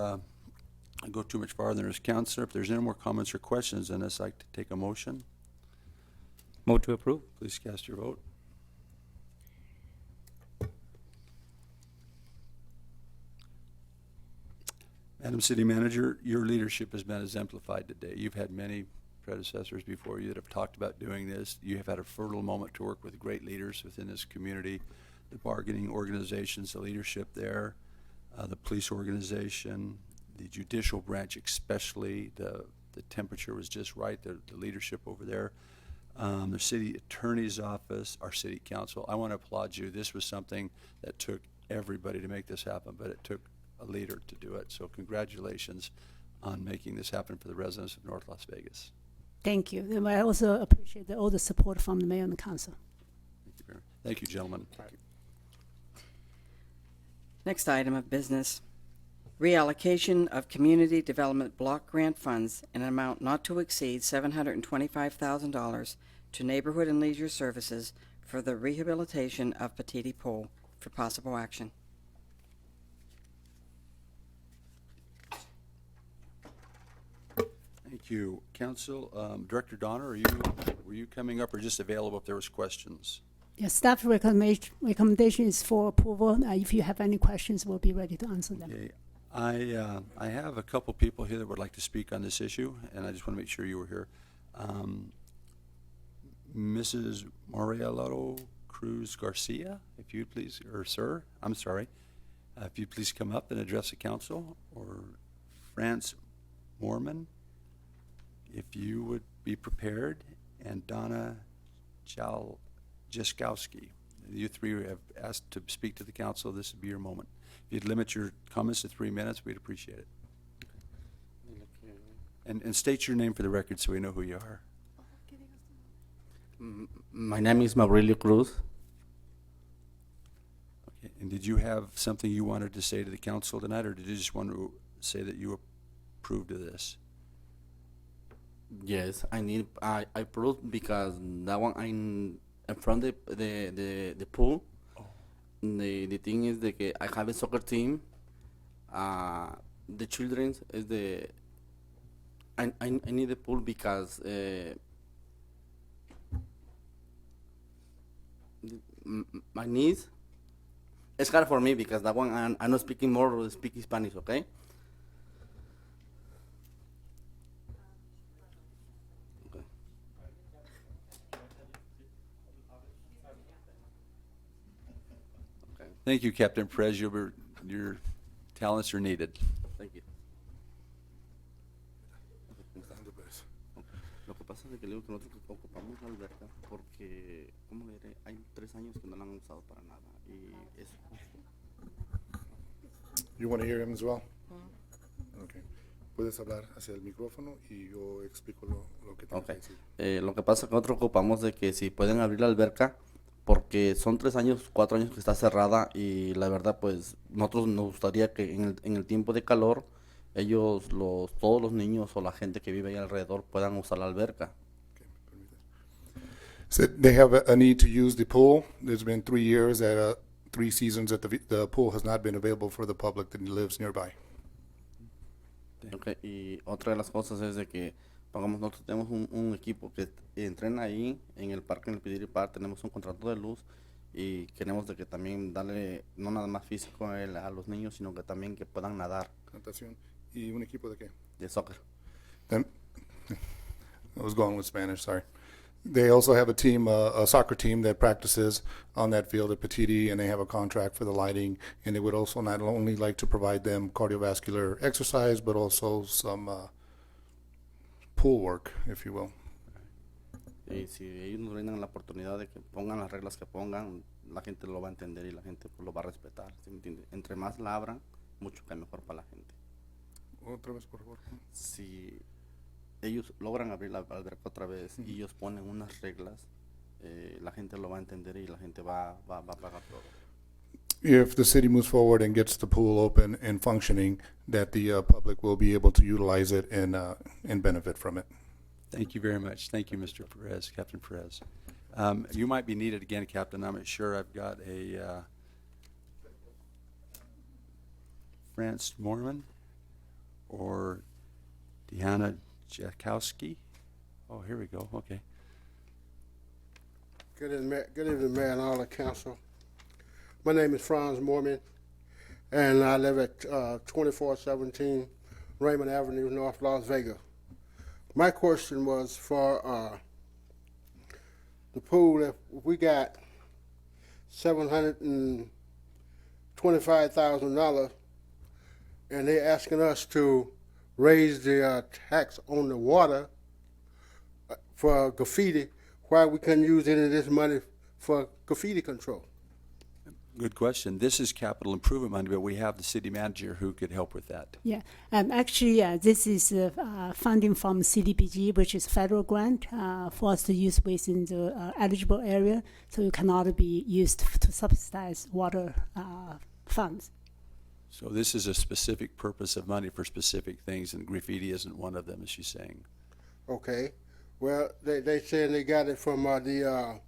I go too much farther as counselor, if there's any more comments or questions, then I'd like to take a motion. Move to approve. Please cast your vote. Madam City Manager, your leadership has been exemplified today. You've had many predecessors before you that have talked about doing this. You have had a fertile moment to work with great leaders within this community, the bargaining organizations, the leadership there, the police organization, the judicial branch especially. The temperature was just right, the leadership over there. The city attorney's office, our city council. I want to applaud you. This was something that took everybody to make this happen, but it took a leader to do it. So congratulations on making this happen for the residents of North Las Vegas. Thank you. And I also appreciate all the support from the mayor and the council. Thank you, gentlemen. Thank you. Next item of business, reallocation of community development block grant funds in an amount not to exceed $725,000 to Neighborhood and Leisure Services for the rehabilitation of Petite Pool for possible action. Thank you. Council, Director Donner, were you coming up or just available if there was questions? Yeah, staff recommendation is for approval. If you have any questions, we'll be ready to answer them. Okay. I have a couple people here that would like to speak on this issue, and I just want to make sure you were here. Mrs. Morello Cruz Garcia, if you'd please, or sir, I'm sorry, if you'd please come up and address the council, or France Mormon, if you would be prepared, and Donna Jaskowski. You three have asked to speak to the council. This would be your moment. If you'd limit your comments to 3 minutes, we'd appreciate it. And state your name for the record so we know who you are. My name is Mauricio Cruz. Okay. And did you have something you wanted to say to the council tonight, or did you just want to say that you approved of this? Yes, I approved because that one I'm in front of the pool. Oh. The thing is that I have a soccer team. The children's is I need the pool because my niece. It's hard for me because that one I'm not speaking more, speak Spanish, okay? Thank you, Captain Perez. Your talents are needed. Thank you. fíjese que le digo que nosotros ocupamos la alberca porque, ¿cómo le diré? Hay 3 años que no la han usado para nada y es justo. You want to hear him as well? Okay. Puedes hablar hacia el micrófono y yo explico lo que tienes que decir. Lo que pasa es que nosotros ocupamos de que si pueden abrir la alberca, porque son 3 años, 4 años que está cerrada y la verdad pues nosotros nos gustaría que en el tiempo de calor ellos, todos los niños o la gente que vive ahí alrededor puedan usar la alberca. So they have a need to use the pool. There's been 3 years 3 seasons that the pool has not been available for the public that lives nearby. Okay. Y otra de las cosas es de que pagamos, nosotros tenemos un equipo que entrena ahí en el parque, en el Pidiri Park, tenemos un contrato de luz y queremos de que también darle no nada más físico a los niños, sino que también que puedan nadar. Natación. ¿Y un equipo de qué? De soccer. Then, I was going with Spanish, sorry. They also have a team, a soccer team that practices on that field at Petiti, and they have a contract for the lighting, and they would also not only like to provide them cardiovascular exercise, but also some pool work, if you will. Y si ellos nos brindan la oportunidad de que pongan las reglas que pongan, la gente lo va a entender y la gente pues, lo va a respetar, ¿sí me entiende? Entre más la abran, mucho que mejor para la gente. Otra vez, por favor. Si ellos logran abrir la alberca otra vez y ellos ponen unas reglas, la gente lo va a entender y la gente va a pagar todo. If the city moves forward and gets the pool open and functioning, that the public will be able to utilize it and benefit from it. Thank you very much. Thank you, Mr. Perez, Captain Perez. You might be needed again, Captain. I'm not sure. I've got a France Mormon or Deanna Jakowski. Oh, here we go. Okay. Good evening, Mayor and all the council. My name is Franz Mormon, and I live at 2417 Raymond Avenue, North Las Vegas. My question was for the pool. If we got $725,000, and they're asking us to raise the tax on the water for graffiti, why we couldn't use any of this money for graffiti control? Good question. This is capital improvement money, but we have the city manager who could help with that. Yeah, actually, this is funding from CDBG, which is federal grant for us to use within the eligible area, so it cannot be used to subsidize water funds. So this is a specific purpose of money for specific things, and graffiti isn't one of them, as she's saying. Okay. Well, they saying they got it from the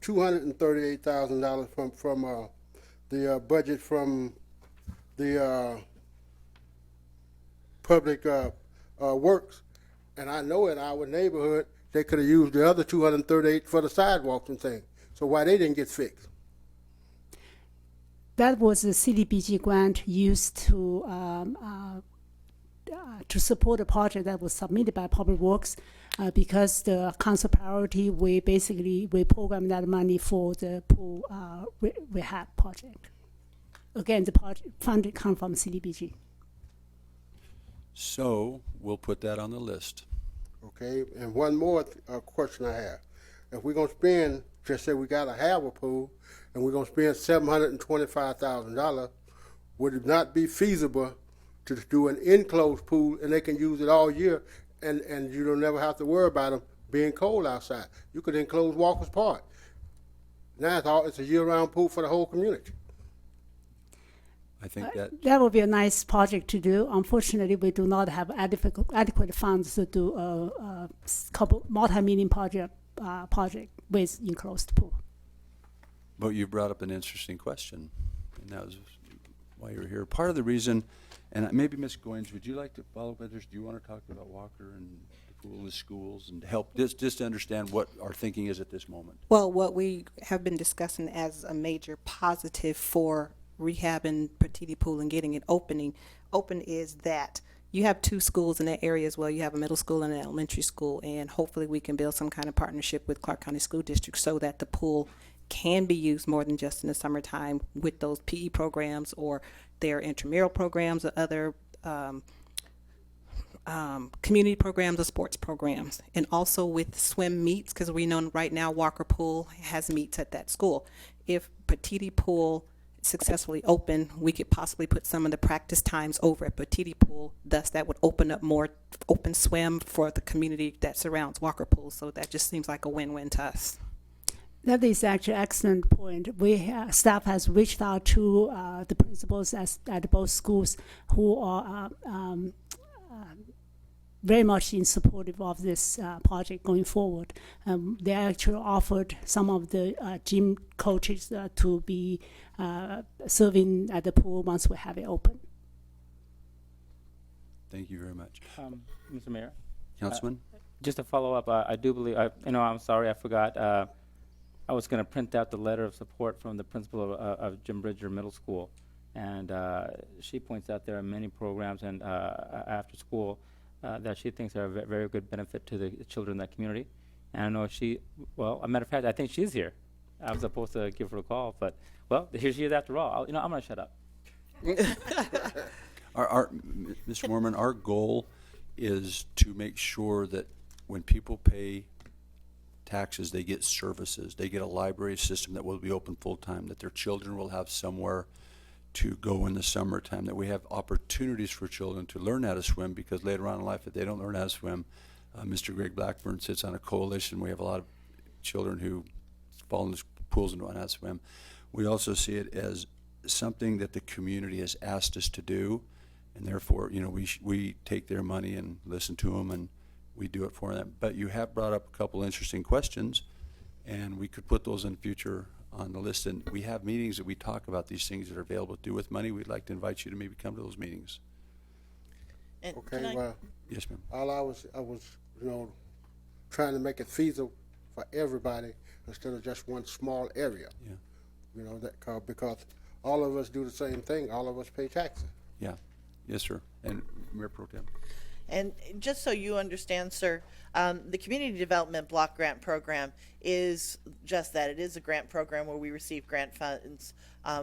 $238,000 from the budget from the public works, and I know in our neighborhood they could have used the other $238 for the sidewalks and things. So why they didn't get fixed? That was a CDBG grant used to support a project that was submitted by Public Works. Because the council priority, we program that money for the pool rehab project. Again, the project funding comes from CDBG. So we'll put that on the list. Okay, and one more question I have. If we're going to spend, just say we got to have a pool, and we're going to spend $725,000, would it not be feasible to do an enclosed pool and they can use it all year? And you don't never have to worry about them being cold outside. You could enclose Walker's Park. Now it's a year-round pool for the whole community. I think that would be a nice project to do. Unfortunately, we do not have adequate funds to do a couple multi-million project with enclosed pool. But you brought up an interesting question, and that was why you were here. Part of the reason. And maybe Ms. Goins, would you like to follow up with us? Do you want to talk about Walker and the pool and the schools and help just to understand what our thinking is at this moment? Well, what we have been discussing as a major positive for rehabbing Petiti Pool and getting it open is that you have 2 schools in that area as well. You have a middle school and an elementary school, and hopefully we can build some kind of partnership with Clark County School District so that the pool can be used more than just in the summertime with those PE programs or their intramural programs or other community programs or sports programs, and also with swim meets, because we know right now Walker Pool has meets at that school. If Petiti Pool successfully open, we could possibly put some of the practice times over at Petiti Pool. Thus, that would open up more open swim for the community that surrounds Walker Pool. So that just seems like a win-win to us. That is actually an excellent point. Staff has reached out to the principals at both schools who are very much in supportive of this project going forward. They actually offered some of the gym coaches to be serving at the pool once we have it open. Thank you very much. Mr. Mayor? Councilman? Just to follow up, I do believe, I'm sorry, I forgot. I was going to print out the letter of support from the principal of Jim Bridger Middle School. And she points out there are many programs and after school that she thinks are a very good benefit to the children in that community. And I know well, a matter of fact, I think she's here. I was supposed to give her a call, but, well, here she is after all. I'm going to shut up. Mr. Mormon, our goal is to make sure that when people pay taxes, they get services. They get a library system that will be open full-time, that their children will have somewhere to go in the summertime, that we have opportunities for children to learn how to swim, because later on in life, if they don't learn how to swim, Mr. Greg Blackburn sits on a coalition. We have a lot of children who fall in the pools and don't know how to swim. We also see it as something that the community has asked us to do, and therefore, we take their money and listen to them, and we do it for them. But you have brought up a couple interesting questions, and we could put those in future on the list. And we have meetings that we talk about these things that are available to do with money. We'd like to invite you to maybe come to those meetings. And Okay, well, Yes, ma'am. all I was, trying to make it feasible for everybody instead of just one small area. Yeah. Because all of us do the same thing. All of us pay taxes. Yeah. Yes, sir. And Mayor Pro Tem. And just so you understand, sir, the Community Development Block Grant Program is just that. It is a grant program where we receive grant funds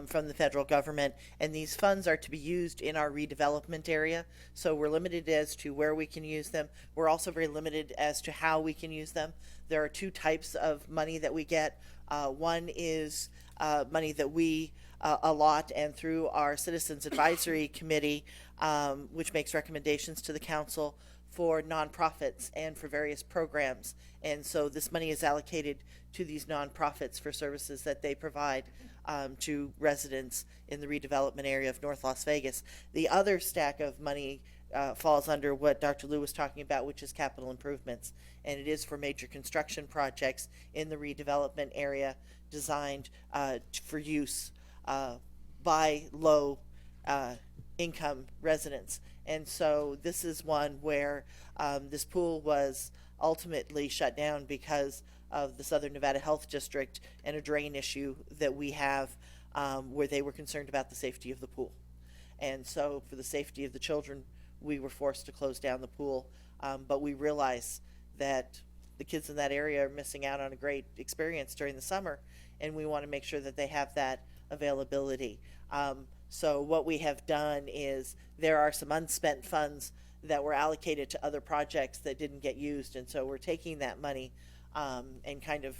from the federal government, and these funds are to be used in our redevelopment area. So we're limited as to where we can use them. We're also very limited as to how we can use them. There are two types of money that we get. One is money that we allot, and through our Citizens Advisory Committee, which makes recommendations to the council for nonprofits and for various programs. And so this money is allocated to these nonprofits for services that they provide to residents in the redevelopment area of North Las Vegas. The other stack of money falls under what Dr. Liu was talking about, which is capital improvements. And it is for major construction projects in the redevelopment area designed for use by low income residents. And so this is one where this pool was ultimately shut down because of the Southern Nevada Health District and a drain issue that we have where they were concerned about the safety of the pool. And so for the safety of the children, we were forced to close down the pool. But we realize that the kids in that area are missing out on a great experience during the summer, and we want to make sure that they have that availability. So what we have done is there are some unspent funds that were allocated to other projects that didn't get used, and so we're taking that money and kind of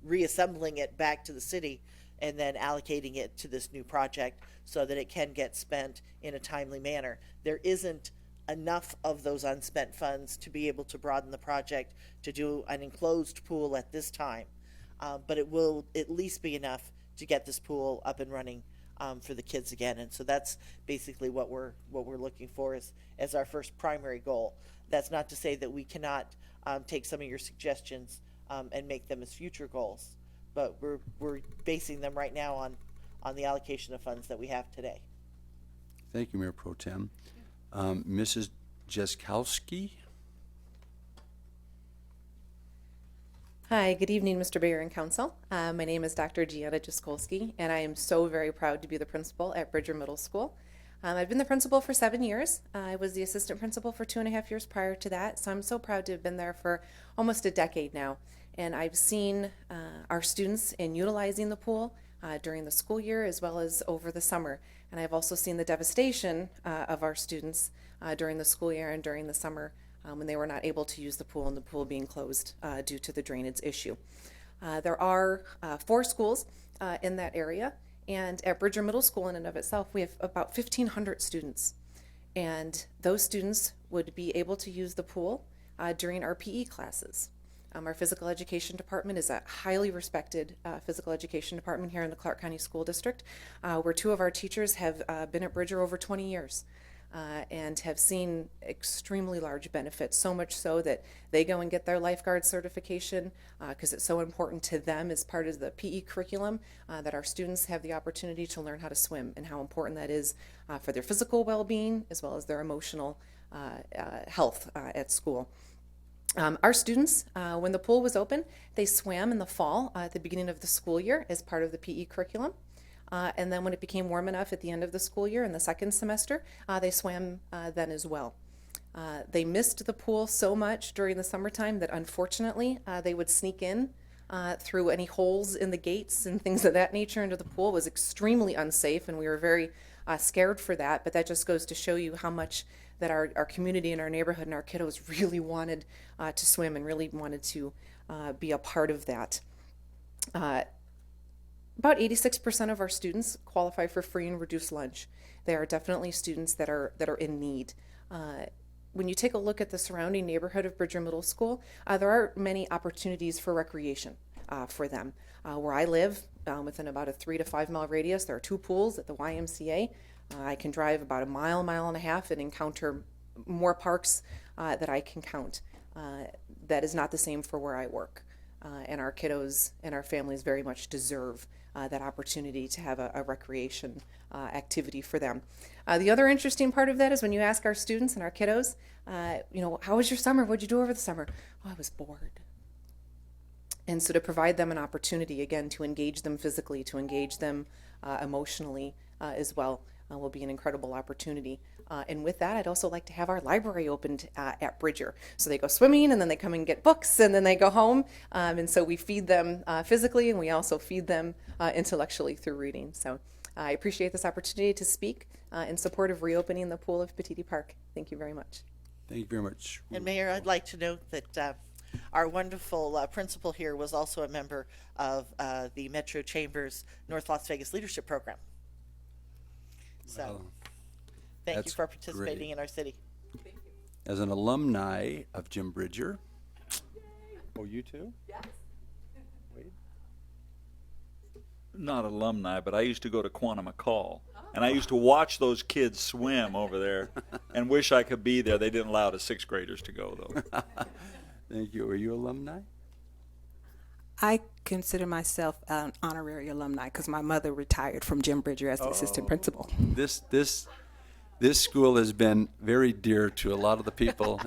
reassembling it back to the city and then allocating it to this new project so that it can get spent in a timely manner. There isn't enough of those unspent funds to be able to broaden the project to do an enclosed pool at this time, but it will at least be enough to get this pool up and running for the kids again. And so that's basically what we're looking for as our first primary goal. That's not to say that we cannot take some of your suggestions and make them as future goals, but we're basing them right now on the allocation of funds that we have today. Thank you, Mayor Pro Tem. Mrs. Jaskowski? Hi, good evening, Mr. Mayor and Council. My name is Dr. Gianna Jaskolski, and I am so very proud to be the principal at Bridger Middle School. I've been the principal for 7 years. I was the assistant principal for 2.5 years prior to that, so I'm so proud to have been there for almost a decade now. And I've seen our students in utilizing the pool. during the school year as well as over the summer. And I've also seen the devastation of our students during the school year and during the summer when they were not able to use the pool and the pool being closed due to the drainage issue. There are 4 schools in that area, and at Bridger Middle School in and of itself, we have about 1,500 students. And those students would be able to use the pool during our PE classes. Our physical education department is a highly respected physical education department here in the Clark County School District, where 2 of our teachers have been at Bridger over 20 years. And have seen extremely large benefits, so much so that they go and get their lifeguard certification because it's so important to them as part of the PE curriculum that our students have the opportunity to learn how to swim and how important that is for their physical well-being as well as their emotional health at school. Our students, when the pool was open, they swam in the fall at the beginning of the school year as part of the PE curriculum. And then when it became warm enough at the end of the school year in the second semester, they swam then as well. They missed the pool so much during the summertime that unfortunately they would sneak in through any holes in the gates and things of that nature into the pool. It was extremely unsafe, and we were very scared for that. But that just goes to show you how much that our community and our neighborhood and our kiddos really wanted to swim and really wanted to be a part of that. About 86% of our students qualify for free and reduced lunch. They are definitely students that are in need. When you take a look at the surrounding neighborhood of Bridger Middle School, there are many opportunities for recreation for them. Where I live, within about a 3 to 5 mile radius, there are 2 pools at the YMCA. I can drive about a mile and a half and encounter more parks that I can count. That is not the same for where I work. And our kiddos and our families very much deserve that opportunity to have a recreation activity for them. The other interesting part of that is when you ask our students and our kiddos, how was your summer? What'd you do over the summer? Oh, I was bored. And so to provide them an opportunity, again, to engage them physically, to engage them emotionally as well, will be an incredible opportunity. And with that, I'd also like to have our library opened at Bridger. So they go swimming, and then they come and get books, and then they go home. And so we feed them physically, and we also feed them intellectually through reading. So I appreciate this opportunity to speak in support of reopening the pool of Petite Park. Thank you very much. Thank you very much. And Mayor, I'd like to note that our wonderful principal here was also a member of the Metro Chambers North Las Vegas Leadership Program. So Well, thank you that's for participating great. in our city. As an alumni of Jim Bridger. Oh, you too? Yes. Wade? Not alumni, but I used to go to Quantum McCall, and I used to watch those kids swim over there and wish I could be there. They didn't allow the 6th graders to go, though. Thank you. Are you alumni? I consider myself an honorary alumni because my mother retired from Jim Bridger as the assistant principal. This school has been very dear to a lot of the people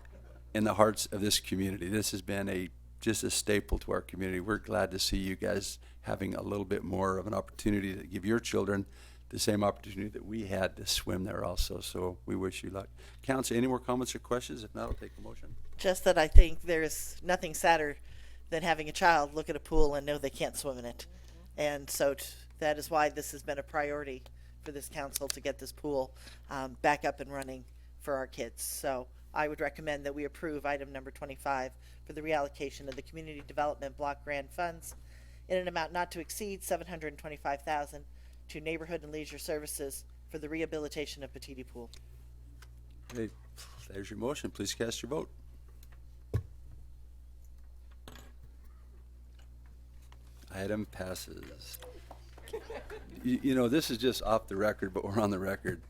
in the hearts of this community. This has been just a staple to our community. We're glad to see you guys having a little bit more of an opportunity to give your children the same opportunity that we had to swim there also. So we wish you luck. Council, any more comments or questions? If not, I'll take a motion. Just that I think there's nothing sadder than having a child look at a pool and know they can't swim in it. And so that is why this has been a priority for this council to get this pool back up and running for our kids. So I would recommend that we approve item number 25 for the reallocation of the community development block grant funds in an amount not to exceed $725,000 to neighborhood and leisure services for the rehabilitation of Petite Pool. Okay, there's your motion. Please cast your vote. Item passes. You know, this is just off the record, but we're on the record.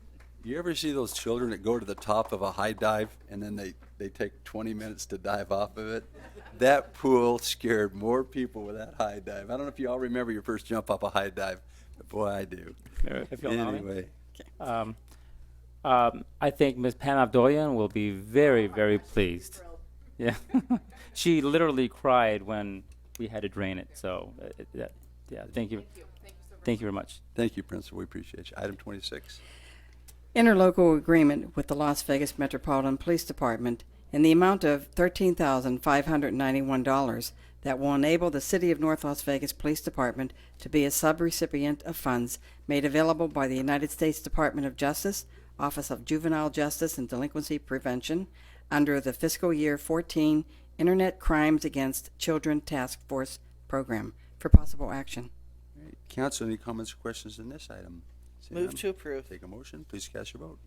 You ever see those children that go to the top of a high dive and then they take 20 minutes to dive off of it? That pool scared more people with that high dive. I don't know if you all remember your first jump off a high dive, but boy, I do. If you'll allow me. Anyway. I think Ms. Pam Abdoyan will be very, very pleased. Yeah, she literally cried when we had to drain it. So, yeah, thank you. Thank you very much. Thank you, Principal. We appreciate you. Item 26. Interlocal agreement with the Las Vegas Metropolitan Police Department in the amount of $13,591 that will enable the City of North Las Vegas Police Department to be a subrecipient of funds made available by the United States Department of Justice, Office of Juvenile Justice and Delinquency Prevention, under the fiscal year 14 Internet Crimes Against Children Task Force Program for possible action. All right. Council, any comments or questions on this item? Seeing Move none, to approve. Take a motion. Please cast your vote.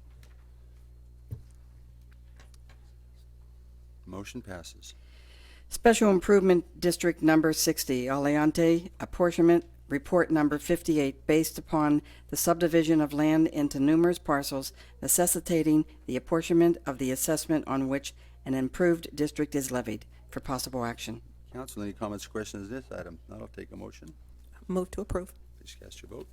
Motion passes. Special Improvement District Number 60, Aliante, apportionment report number 58, based upon the subdivision of land into numerous parcels, necessitating the apportionment of the assessment on which an improved district is levied for possible action. Council, any comments or questions on this item? Not, I'll take a motion. Move to approve. Please cast your vote.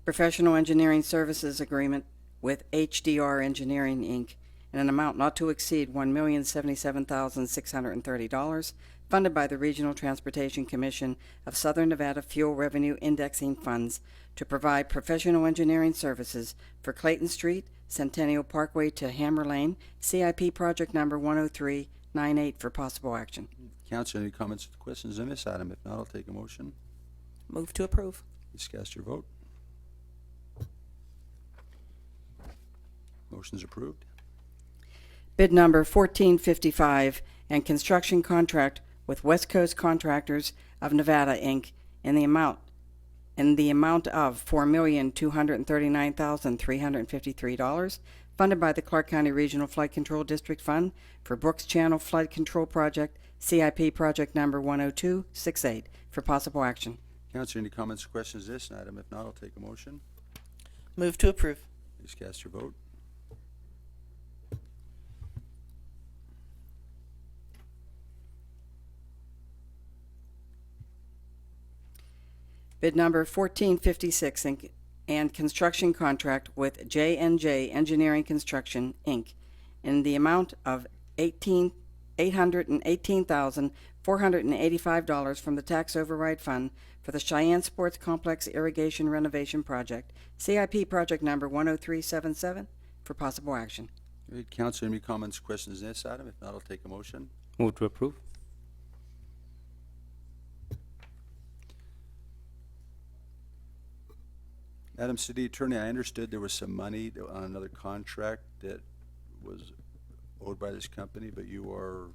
Professional Engineering Services Agreement with HDR Engineering, Inc., in an amount not to exceed $1,077,630, funded by the Regional Transportation Commission of Southern Nevada Fuel Revenue Indexing Funds to provide professional engineering services for Clayton Street, Centennial Parkway to Hammer Lane, CIP project number 10398 for possible action. Council, any comments or questions on this item? If not, I'll take a motion. Move to approve. Please cast your vote. Motion's approved. Bid number 1455 and construction contract with West Coast Contractors of Nevada, Inc. in the amount of $4,239,353, funded by the Clark County Regional Flood Control District Fund for Brooks Channel Flood Control Project, CIP project number 10268 for possible action. Council, any comments or questions on this item? If not, I'll take a motion. Move to approve. Please cast your vote. Bid number 1456 and construction contract with J&J Engineering Construction, Inc. in the amount of $818,485 from the Tax Override Fund for the Cheyenne Sports Complex Irrigation Renovation Project, CIP project number 10377 for possible action. Great. Council, any comments or questions on this item? If not, I'll take a motion. Move to approve. Madam City Attorney, I understood there was some money on another contract that was owed by this company, but you are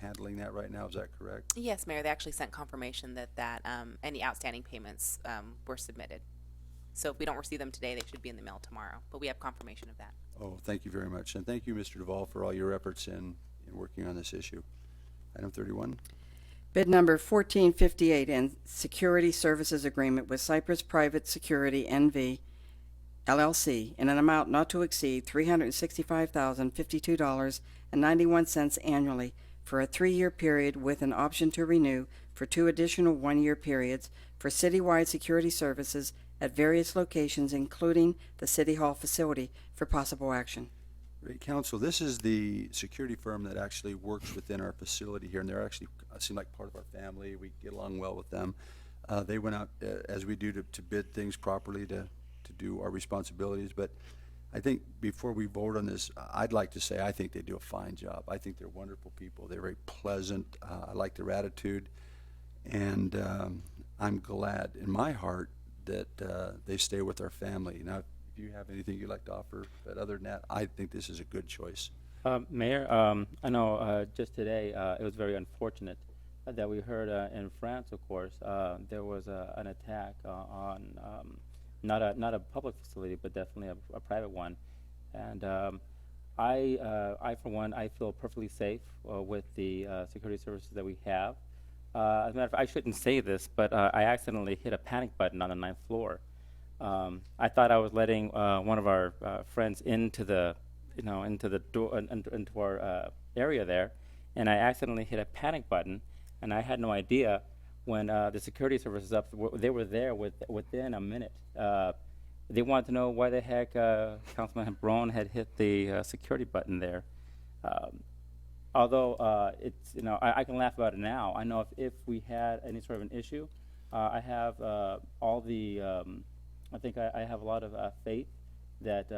handling that right now, is that correct? Yes, Mayor, they actually sent confirmation that any outstanding payments were submitted. So if we don't receive them today, they should be in the mail tomorrow, but we have confirmation of that. Oh, thank you very much. And thank you, Mr. Duvall, for all your efforts in working on this issue. Item 31. Bid number 1458 and security services agreement with Cypress Private Security NV LLC in an amount not to exceed $365,052.91 annually for a 3-year period with an option to renew for 2 additional 1-year periods for citywide security services at various locations, including the City Hall facility, for possible action. Great. Council, this is the security firm that actually works within our facility here, and they're actually seem like part of our family. We get along well with them. They went out, as we do, to bid things properly to do our responsibilities. But I think before we vote on this, I'd like to say I think they do a fine job. I think they're wonderful people. They're very pleasant. I like their attitude. And I'm glad in my heart that they stay with our family. Now, do you have anything you'd like to offer? But other than that, I think this is a good choice. Mayor, I know just today it was very unfortunate that we heard in France, of course, there was an attack on not a public facility, but definitely a private one. And I, for one, I feel perfectly safe with the security services that we have. As a matter of fact, I shouldn't say this, but I accidentally hit a panic button on the 9th floor. I thought I was letting one of our friends into the door, into our area there, and I accidentally hit a panic button, and I had no idea when the security services up. They were there within a minute. They wanted to know why the heck Councilman Brown had hit the security button there. Although it's I can laugh about it now. I know if we had any sort of an issue, I have all the. I think I have a lot of faith that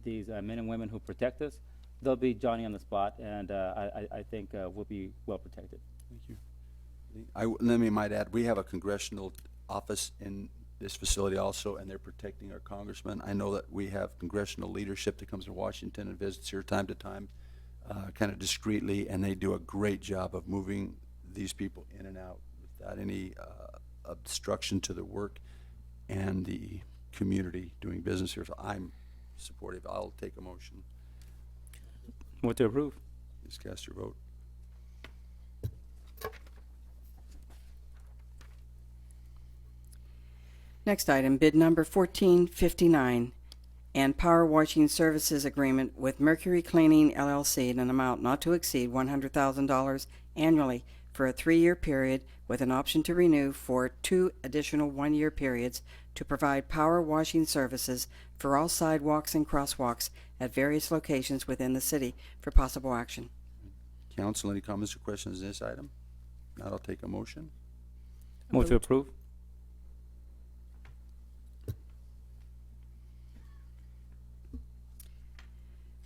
these men and women who protect us There'll be Johnny on the spot, and I think we'll be well protected. Thank you. Let me might add, we have a congressional office in this facility also, and they're protecting our congressman. I know that we have congressional leadership that comes to Washington and visits here time to time, kind of discreetly, and they do a great job of moving these people in and out without any obstruction to their work and the community doing business here. So I'm supportive. I'll take a motion. Move to approve. Please cast your vote. Next item, bid number 1459 and power washing services agreement with Mercury Cleaning LLC in an amount not to exceed $100,000 annually for a 3-year period with an option to renew for 2 additional 1-year periods to provide power washing services for all sidewalks and crosswalks at various locations within the city for possible action. Council, any comments or questions on this item? Not, I'll take a motion. Move to approve.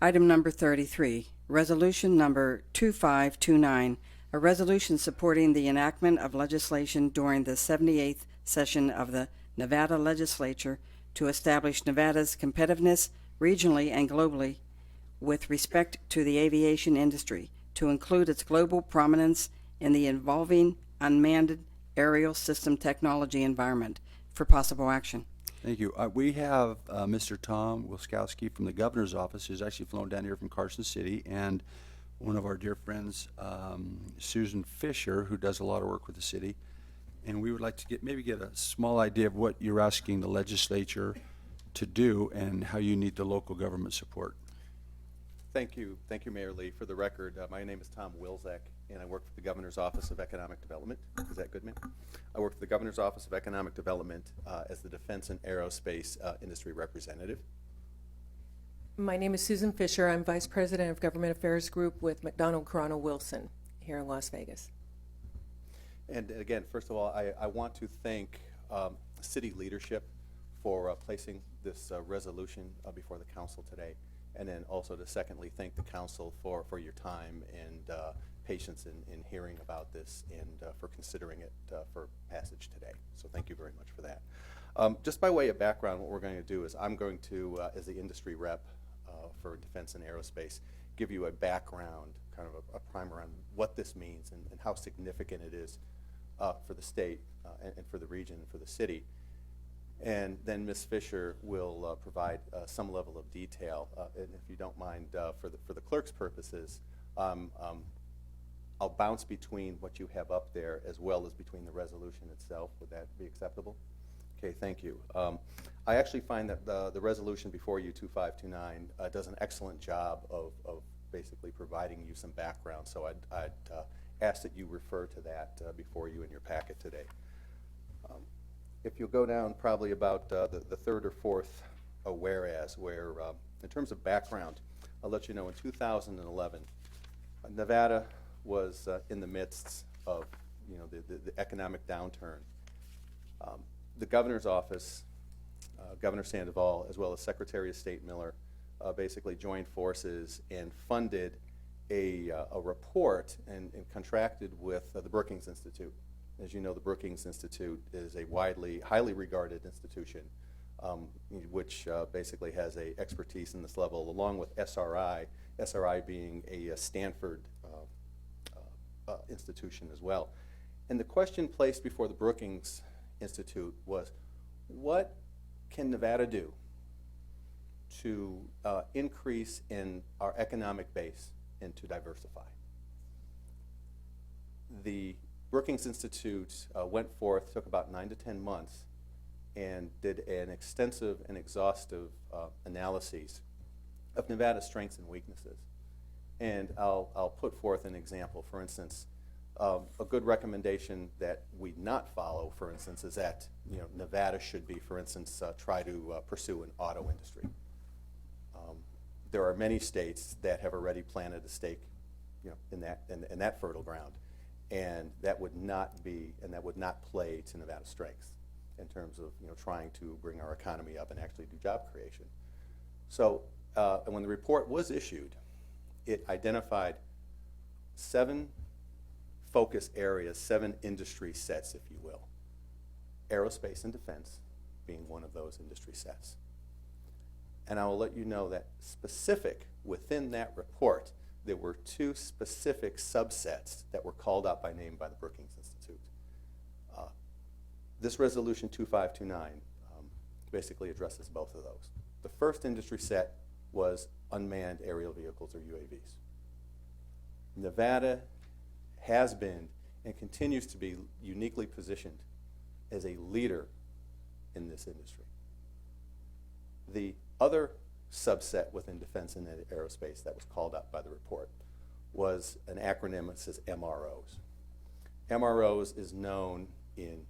Item number 33, resolution number 2529, a resolution supporting the enactment of legislation during the 78th session of the Nevada Legislature to establish Nevada's competitiveness regionally and globally with respect to the aviation industry, to include its global prominence in the evolving unmanned aerial system technology environment for possible action. Thank you. We have Mr. Tom Wilskowski from the governor's office, who's actually flown down here from Carson City, and one of our dear friends, Susan Fisher, who does a lot of work with the city. And we would like to maybe get a small idea of what you're asking the legislature to do and how you need the local government support. Thank you, Mayor Lee. For the record, my name is Tom Wilczek, and I work for the Governor's Office of Economic Development. Is that good, ma'am? I work for the Governor's Office of Economic Development as the Defense and Aerospace Industry Representative. My name is Susan Fisher. I'm Vice President of Government Affairs Group with McDonald Corona Wilson here in Las Vegas. And again, first of all, I want to thank city leadership for placing this resolution before the council today. And then also to secondly thank the council for your time and patience in hearing about this and for considering it for passage today. So thank you very much for that. Just by way of background, what we're going to do is I'm going to, as the industry rep for defense and aerospace, give you a background, kind of a primer on what this means and how significant it is for the state and for the region and for the city. And then Ms. Fisher will provide some level of detail. And if you don't mind, for the clerk's purposes, I'll bounce between what you have up there as well as between the resolution itself. Would that be acceptable? Okay, thank you. I actually find that the resolution before you, 2529, does an excellent job of basically providing you some background. So I'd ask that you refer to that before you in your packet today. If you'll go down probably about the third or fourth whereas, where in terms of background, I'll let you know in 2011, Nevada was in the midst of the economic downturn. The governor's office, Governor Sandoval, as well as Secretary of State Miller, basically joined forces and funded a report and contracted with the Brookings Institute. As you know, the Brookings Institute is a highly regarded institution, which basically has a expertise in this level, along with SRI, SRI being a Stanford institution as well. And the question placed before the Brookings Institute was, what can Nevada do to increase in our economic base and to diversify? The Brookings Institute went forth, took about 9 to 10 months, and did an extensive and exhaustive analyses of Nevada's strengths and weaknesses. And I'll put forth an example. For instance, a good recommendation that we not follow, for instance, is that Nevada should be, for instance, try to pursue an auto industry. There are many states that have already planted a stake, in that fertile ground. And that would not be, and that would not play to Nevada's strengths in terms of trying to bring our economy up and actually do job creation. So, and when the report was issued, it identified 7 focus areas, 7 industry sets, if you will. Aerospace and defense being one of those industry sets. And I will let you know that specific within that report, there were 2 specific subsets that were called out by name by the Brookings Institute. This resolution 2529 basically addresses both of those. The first industry set was unmanned aerial vehicles, or UAVs. Nevada has been and continues to be uniquely positioned as a leader in this industry. The other subset within defense and aerospace that was called out by the report was an acronym that says MROs. MROs is known in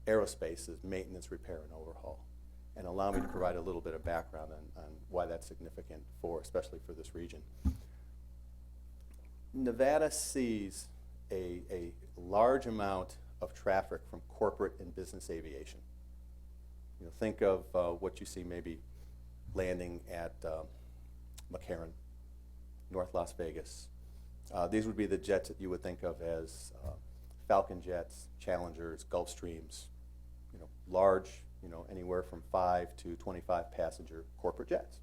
aerospace as maintenance, repair, and overhaul. And allow me to provide a little bit of background on why that's significant especially for this region. Nevada sees a large amount of traffic from corporate and business aviation. You know, think of what you see maybe landing at McCarran, North Las Vegas. These would be the jets that you would think of as Falcon jets, Challengers, Gulfstreams, you know, large, you know, anywhere from 5 to 25 passenger corporate jets.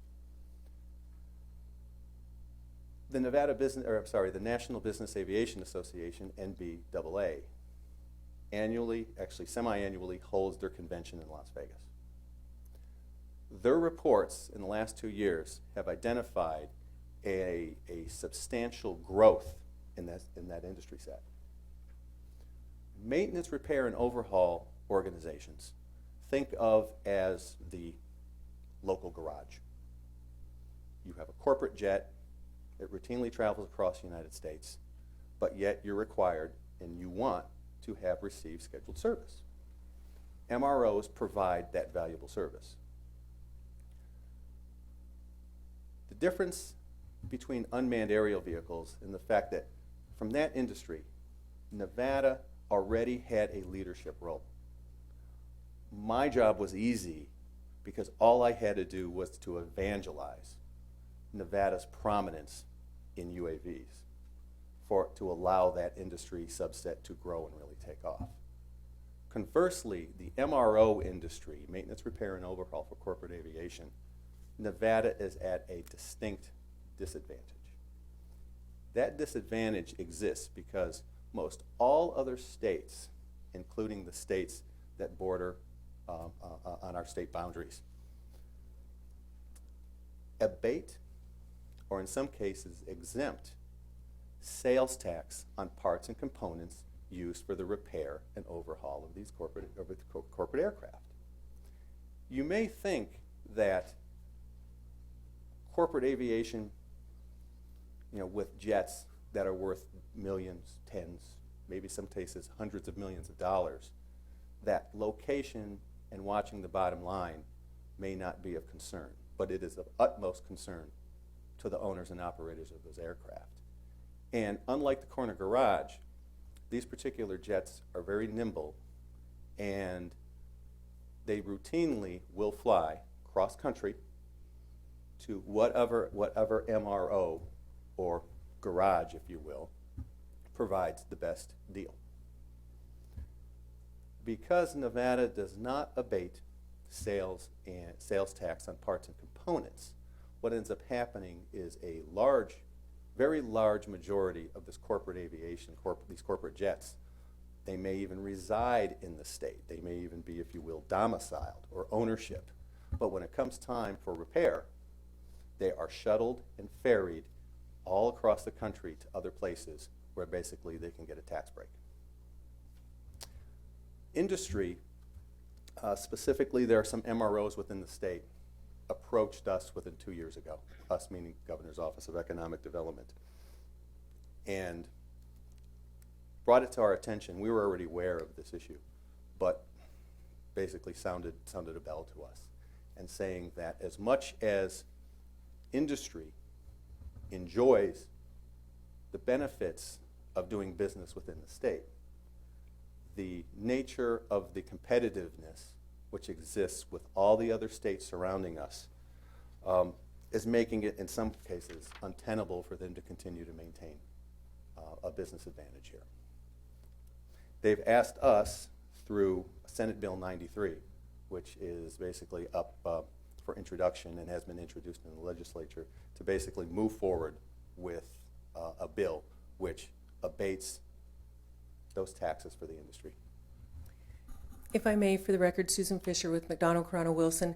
The the National Business Aviation Association, NBAA, annually, actually semi-annually, holds their convention in Las Vegas. Their reports in the last 2 years have identified a substantial growth in that industry set. Maintenance, repair, and overhaul organizations think of as the local garage. You have a corporate jet, it routinely travels across the United States, but yet you're required and you want to have received scheduled service. MROs provide that valuable service. The difference between unmanned aerial vehicles and the fact that from that industry, Nevada already had a leadership role. My job was easy because all I had to do was to evangelize Nevada's prominence in UAVs to allow that industry subset to grow and really take off. Conversely, the MRO industry, maintenance, repair, and overhaul for corporate aviation, Nevada is at a distinct disadvantage. That disadvantage exists because most all other states, including the states that border on our state boundaries, abate, or in some cases exempt, sales tax on parts and components used for the repair and overhaul of these corporate aircraft. You may think that corporate aviation, you know, with jets that are worth millions, tens, maybe some cases hundreds of millions of dollars, that location and watching the bottom line may not be of concern, but it is of utmost concern to the owners and operators of those aircraft. And unlike the corner garage, these particular jets are very nimble, and they routinely will fly cross country to whatever MRO or garage, if you will, provides the best deal. Because Nevada does not abate sales tax on parts and components, what ends up happening is a very large majority of this corporate aviation, these corporate jets, they may even reside in the state. They may even be, if you will, domiciled or ownership. But when it comes time for repair, they are shuttled and ferried all across the country to other places where basically they can get a tax break. Industry, specifically there are some MROs within the state, approached us within 2 years ago, us meaning Governor's Office of Economic Development, and brought it to our attention. We were already aware of this issue, but basically sounded a bell to us, and saying that as much as industry enjoys the benefits of doing business within the state, the nature of the competitiveness which exists with all the other states surrounding us is making it, in some cases, untenable for them to continue to maintain a business advantage here. They've asked us through Senate Bill 93, which is basically up for introduction and has been introduced in the legislature, to basically move forward with a bill which abates those taxes for the industry. If I may, for the record, Susan Fisher with McDonald Corona Wilson.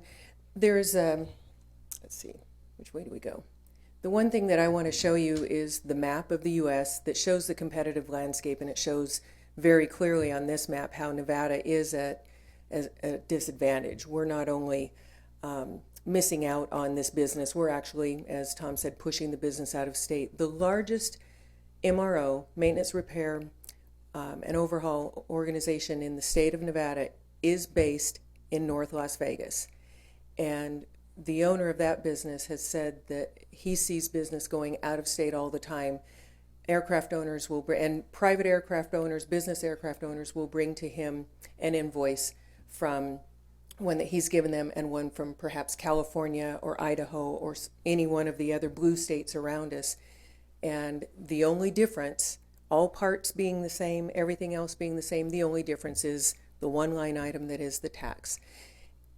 There's let's see, which way do we go? The one thing that I want to show you is the map of the U.S. that shows the competitive landscape, and it shows very clearly on this map how Nevada is at a disadvantage. We're not only missing out on this business, we're actually, as Tom said, pushing the business out of state. The largest MRO, maintenance, repair, and overhaul organization in the state of Nevada is based in North Las Vegas. And the owner of that business has said that he sees business going out of state all the time. Aircraft owners will, and private aircraft owners, business aircraft owners will bring to him an invoice from one that he's given them and one from perhaps California or Idaho or any one of the other blue states around us. And the only difference, all parts being the same, everything else being the same, the only difference is the one line item that is the tax.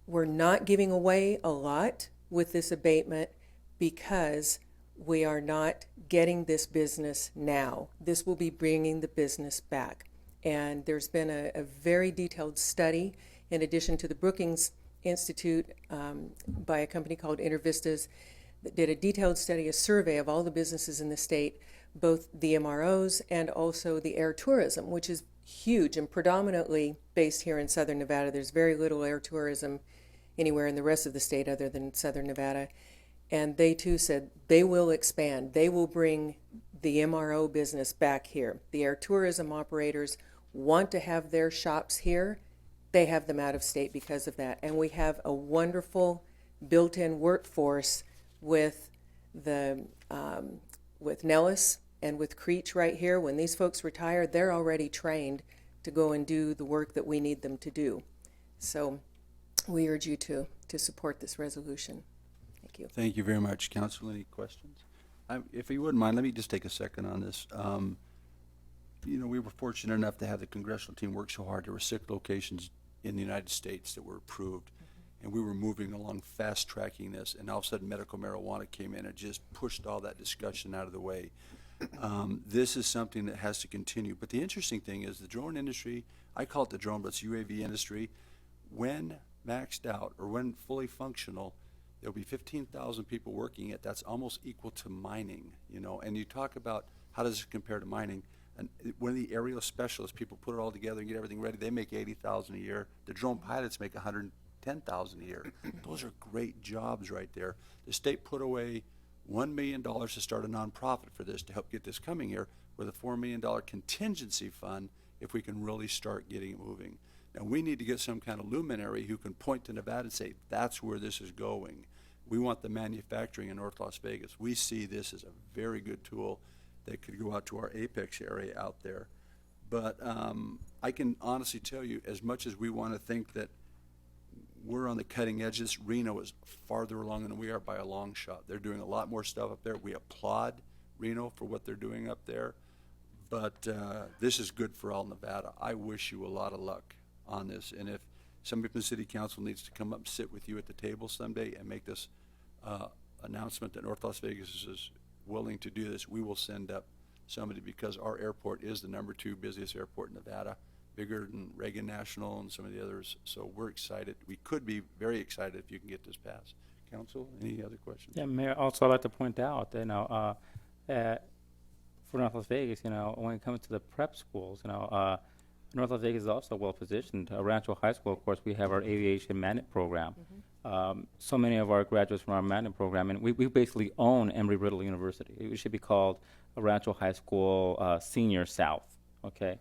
We're not giving away a lot with this abatement because we are not getting this business now. This will be bringing the business back. And there's been a very detailed study, in addition to the Brookings Institute, by a company called InterVistas, that did a detailed study, a survey of all the businesses in the state, both the MROs and also the air tourism, which is huge and predominantly based here in Southern Nevada. There's very little air tourism anywhere in the rest of the state other than Southern Nevada. And they too said they will expand. They will bring the MRO business back here. The air tourism operators want to have their shops here. They have them out of state because of that. And we have a wonderful built-in workforce with the with Nellis and with Creech right here. When these folks retire, they're already trained to go and do the work that we need them to do. So we urge you to support this resolution. Thank you. Thank you very much. Council, any questions? If you wouldn't mind, let me just take a second on this. You know, we were fortunate enough to have the congressional team work so hard. There were 6 locations in the United States that were approved, and we were moving along fast tracking this, and all of a sudden medical marijuana came in and just pushed all that discussion out of the way. This is something that has to continue. But the interesting thing is the drone industry, I call it the drone, but it's UAV industry, when maxed out or when fully functional, there'll be 15,000 people working it. That's almost equal to mining, you know. And you talk about how does it compare to mining? And one of the aerial specialists, people put it all together and get everything ready. They make 80,000 a year. The drone pilots make 110,000 a year. Those are great jobs right there. The state put away $1 million to start a nonprofit for this to help get this coming here, with a $4 million contingency fund if we can really start getting it moving. Now we need to get some kind of luminary who can point to Nevada and say, that's where this is going. We want the manufacturing in North Las Vegas. We see this as a very good tool that could go out to our Apex area out there. But I can honestly tell you, as much as we want to think that we're on the cutting edges, Reno is farther along than we are by a long shot. They're doing a lot more stuff up there. We applaud Reno for what they're doing up there. But this is good for all Nevada. I wish you a lot of luck on this. And if somebody from the city council needs to come up and sit with you at the table someday and make this announcement that North Las Vegas is willing to do this, we will send up somebody, because our airport is the #2 busiest airport in Nevada, bigger than Reagan National and some of the others. So we're excited. We could be very excited if you can get this passed. Council, any other questions? Yeah, Mayor, also I'd like to point out, you know, for North Las Vegas, you know, when it comes to the prep schools, you know, North Las Vegas is also well positioned. Rancho High School, of course, we have our aviation management program. So many of our graduates from our management program, and we basically own Embry-Riddle University. It should be called Rancho High School Senior South. Okay,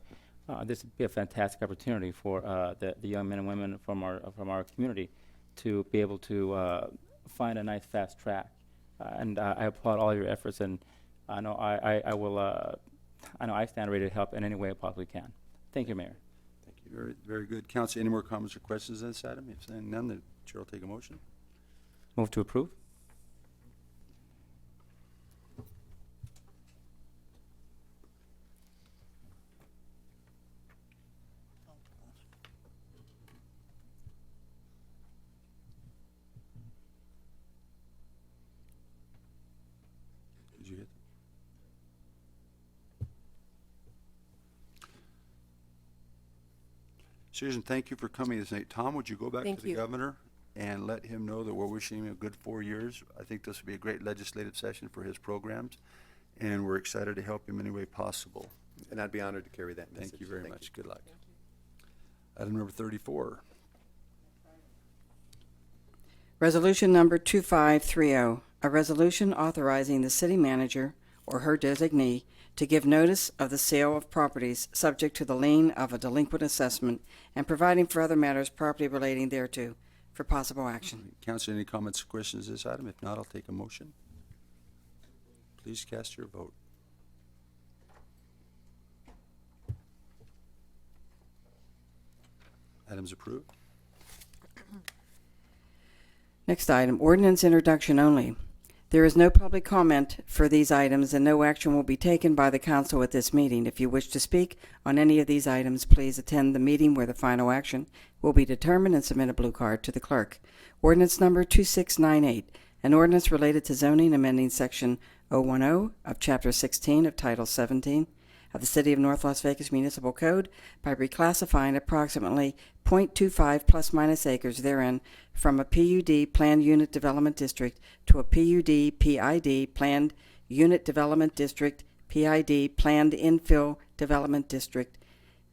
this would be a fantastic opportunity for the young men and women from our community to be able to find a nice fast track. And I applaud all your efforts, and I know I will. I know I stand ready to help in any way I possibly can. Thank you, Mayor. Thank you. Very, very good. Council, any more comments or questions on this item? If none, the chair will take a motion. Move to approve. Susan, thank you for coming this night. Tom, would you go back Thank to the you. governor and let him know that we're wishing him a good 4 years? I think this will be a great legislative session for his programs, and we're excited to help him any way possible. And I'd be honored to carry that message. Thank you very much. Good luck. Item number 34. Resolution number 2530, a resolution authorizing the city manager or her designee to give notice of the sale of properties subject to the lien of a delinquent assessment and providing for other matters properly relating thereto for possible action. Council, any comments or questions on this item? If not, I'll take a motion. Please cast your vote. Item's approved. Next item, ordinance introduction only. There is no public comment for these items and no action will be taken by the council at this meeting. If you wish to speak on any of these items, please attend the meeting where the final action will be determined and submit a blue card to the clerk. Ordinance number 2698, an ordinance related to zoning amending section 010 of chapter 16 of title 17 of the City of North Las Vegas Municipal Code by reclassifying approximately 0.25 plus minus acres therein from a PUD Planned Unit Development District to a PUD PID Planned Unit Development District PID Planned Infill Development District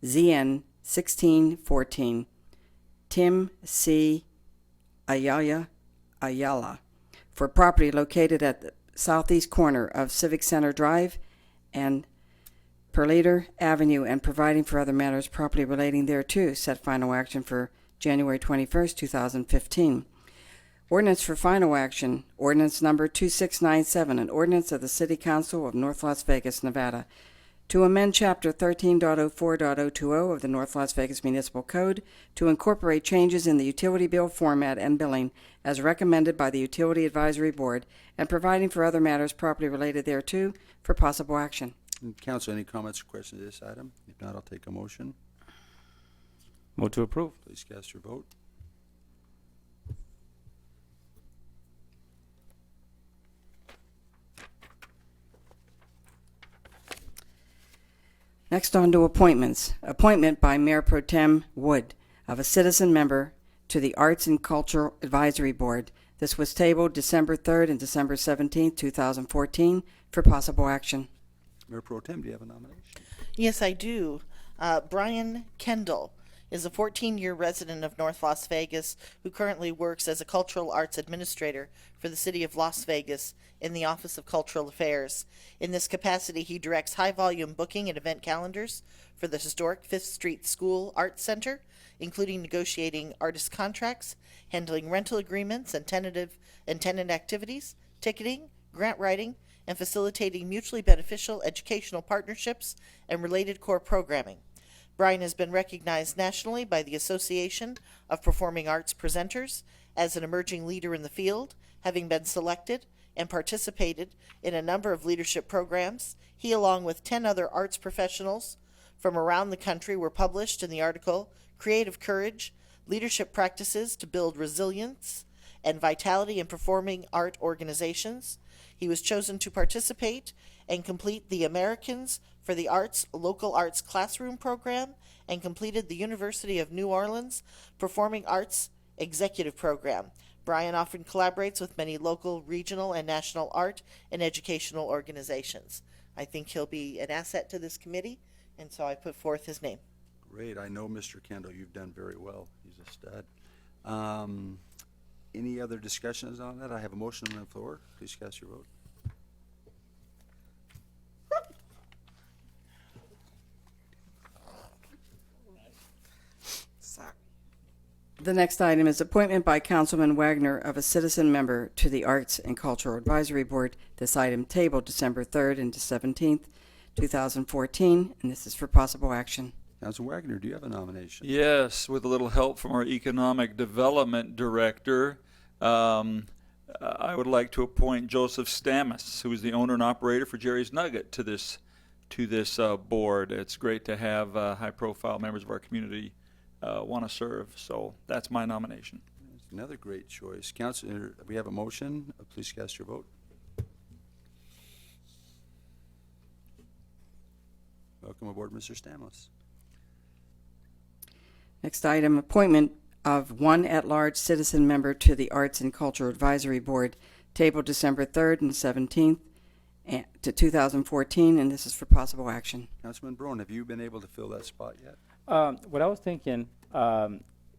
ZN 1614 Tim C. Ayala for property located at the southeast corner of Civic Center Drive and Perlater Avenue and providing for other matters properly relating thereto. Set final action for January 21st, 2015. Ordinance for final action. Ordinance number 2697, an ordinance of the City Council of North Las Vegas, Nevada, to amend Chapter 13.04.020 of the North Las Vegas Municipal Code to incorporate changes in the utility bill format and billing as recommended by the Utility Advisory Board and providing for other matters properly related thereto for possible action. Council, any comments or questions on this item? If not, I'll take a motion. Move to approve. Please cast your vote. Next on to appointments. Appointment by Mayor Pro Tem Wood of a citizen member to the Arts and Cultural Advisory Board. This was tabled December 3rd and December 17th, 2014 for possible action. Mayor Pro Tem, do you have a nomination? Yes, I do. Brian Kendall is a 14-year resident of North Las Vegas who currently works as a cultural arts administrator for the City of Las Vegas in the Office of Cultural Affairs. In this capacity, he directs high-volume booking and event calendars for the historic 5th Street School Arts Center, including negotiating artist contracts, handling rental agreements and tenant activities, ticketing, grant writing, and facilitating mutually beneficial educational partnerships and related core programming. Brian has been recognized nationally by the Association of Performing Arts Presenters as an emerging leader in the field, having been selected and participated in a number of leadership programs. He, along with 10 other arts professionals from around the country, were published in the article Creative Courage, Leadership Practices to Build Resilience and Vitality in Performing Art Organizations. He was chosen to participate and complete the Americans for the Arts Local Arts Classroom Program and completed the University of New Orleans Performing Arts Executive Program. Brian often collaborates with many local, regional, and national art and educational organizations. I think he'll be an asset to this committee, and so I put forth his name. Great. I know Mr. Kendall. You've done very well. He's a stud. Any other discussions on that? I have a motion on the floor. Please cast your vote. The next item is appointment by Councilman Wagner of a citizen member to the Arts and Cultural Advisory Board. This item tabled December 3rd and 17th, 2014, and this is for possible action. Councilman Wagner, do you have a nomination? Yes, with a little help from our Economic Development Director, I would like to appoint Joseph Stamis, who is the owner and operator for Jerry's Nugget, to this board. It's great to have high-profile members of our community want to serve, so that's my nomination. Another great choice. Council, we have a motion. Please cast your vote. Welcome aboard, Mr. Stamlis. Next item, appointment of one at-large citizen member to the Arts and Culture Advisory Board, tabled December 3rd and 17th to 2014, and this is for possible action. Councilman Brown, have you been able to fill that spot yet? What I was thinking,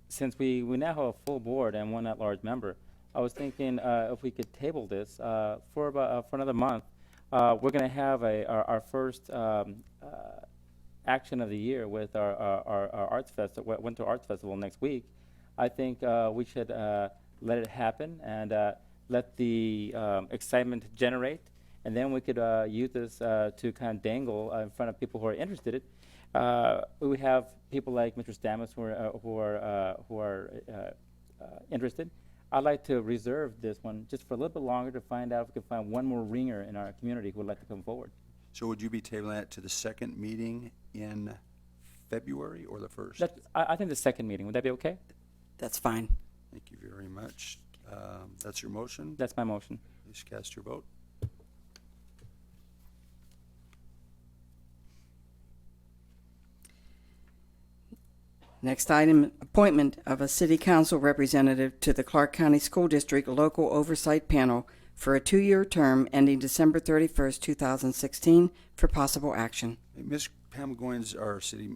since we now have a full board and one at-large member, I was thinking if we could table this for another month. We're going to have our first action of the year with our arts festival, Winter Arts Festival next week. I think we should let it happen and let the excitement generate, and then we could use this to kind of dangle in front of people who are interested. We would have people like Mr. Stamets who are interested. I'd like to reserve this one just for a little bit longer to find out if we can find one more ringer in our community who would like to come forward. So would you be tabling that to the second meeting in February or the first? I think the second meeting. Would that be okay? That's fine. Thank you very much. That's your motion? That's my motion. Please cast your vote. Next item, appointment of a city council representative to the Clark County School District Local Oversight Panel for a 2-year term ending December 31st, 2016, for possible action. Ms. Pam Goins, our city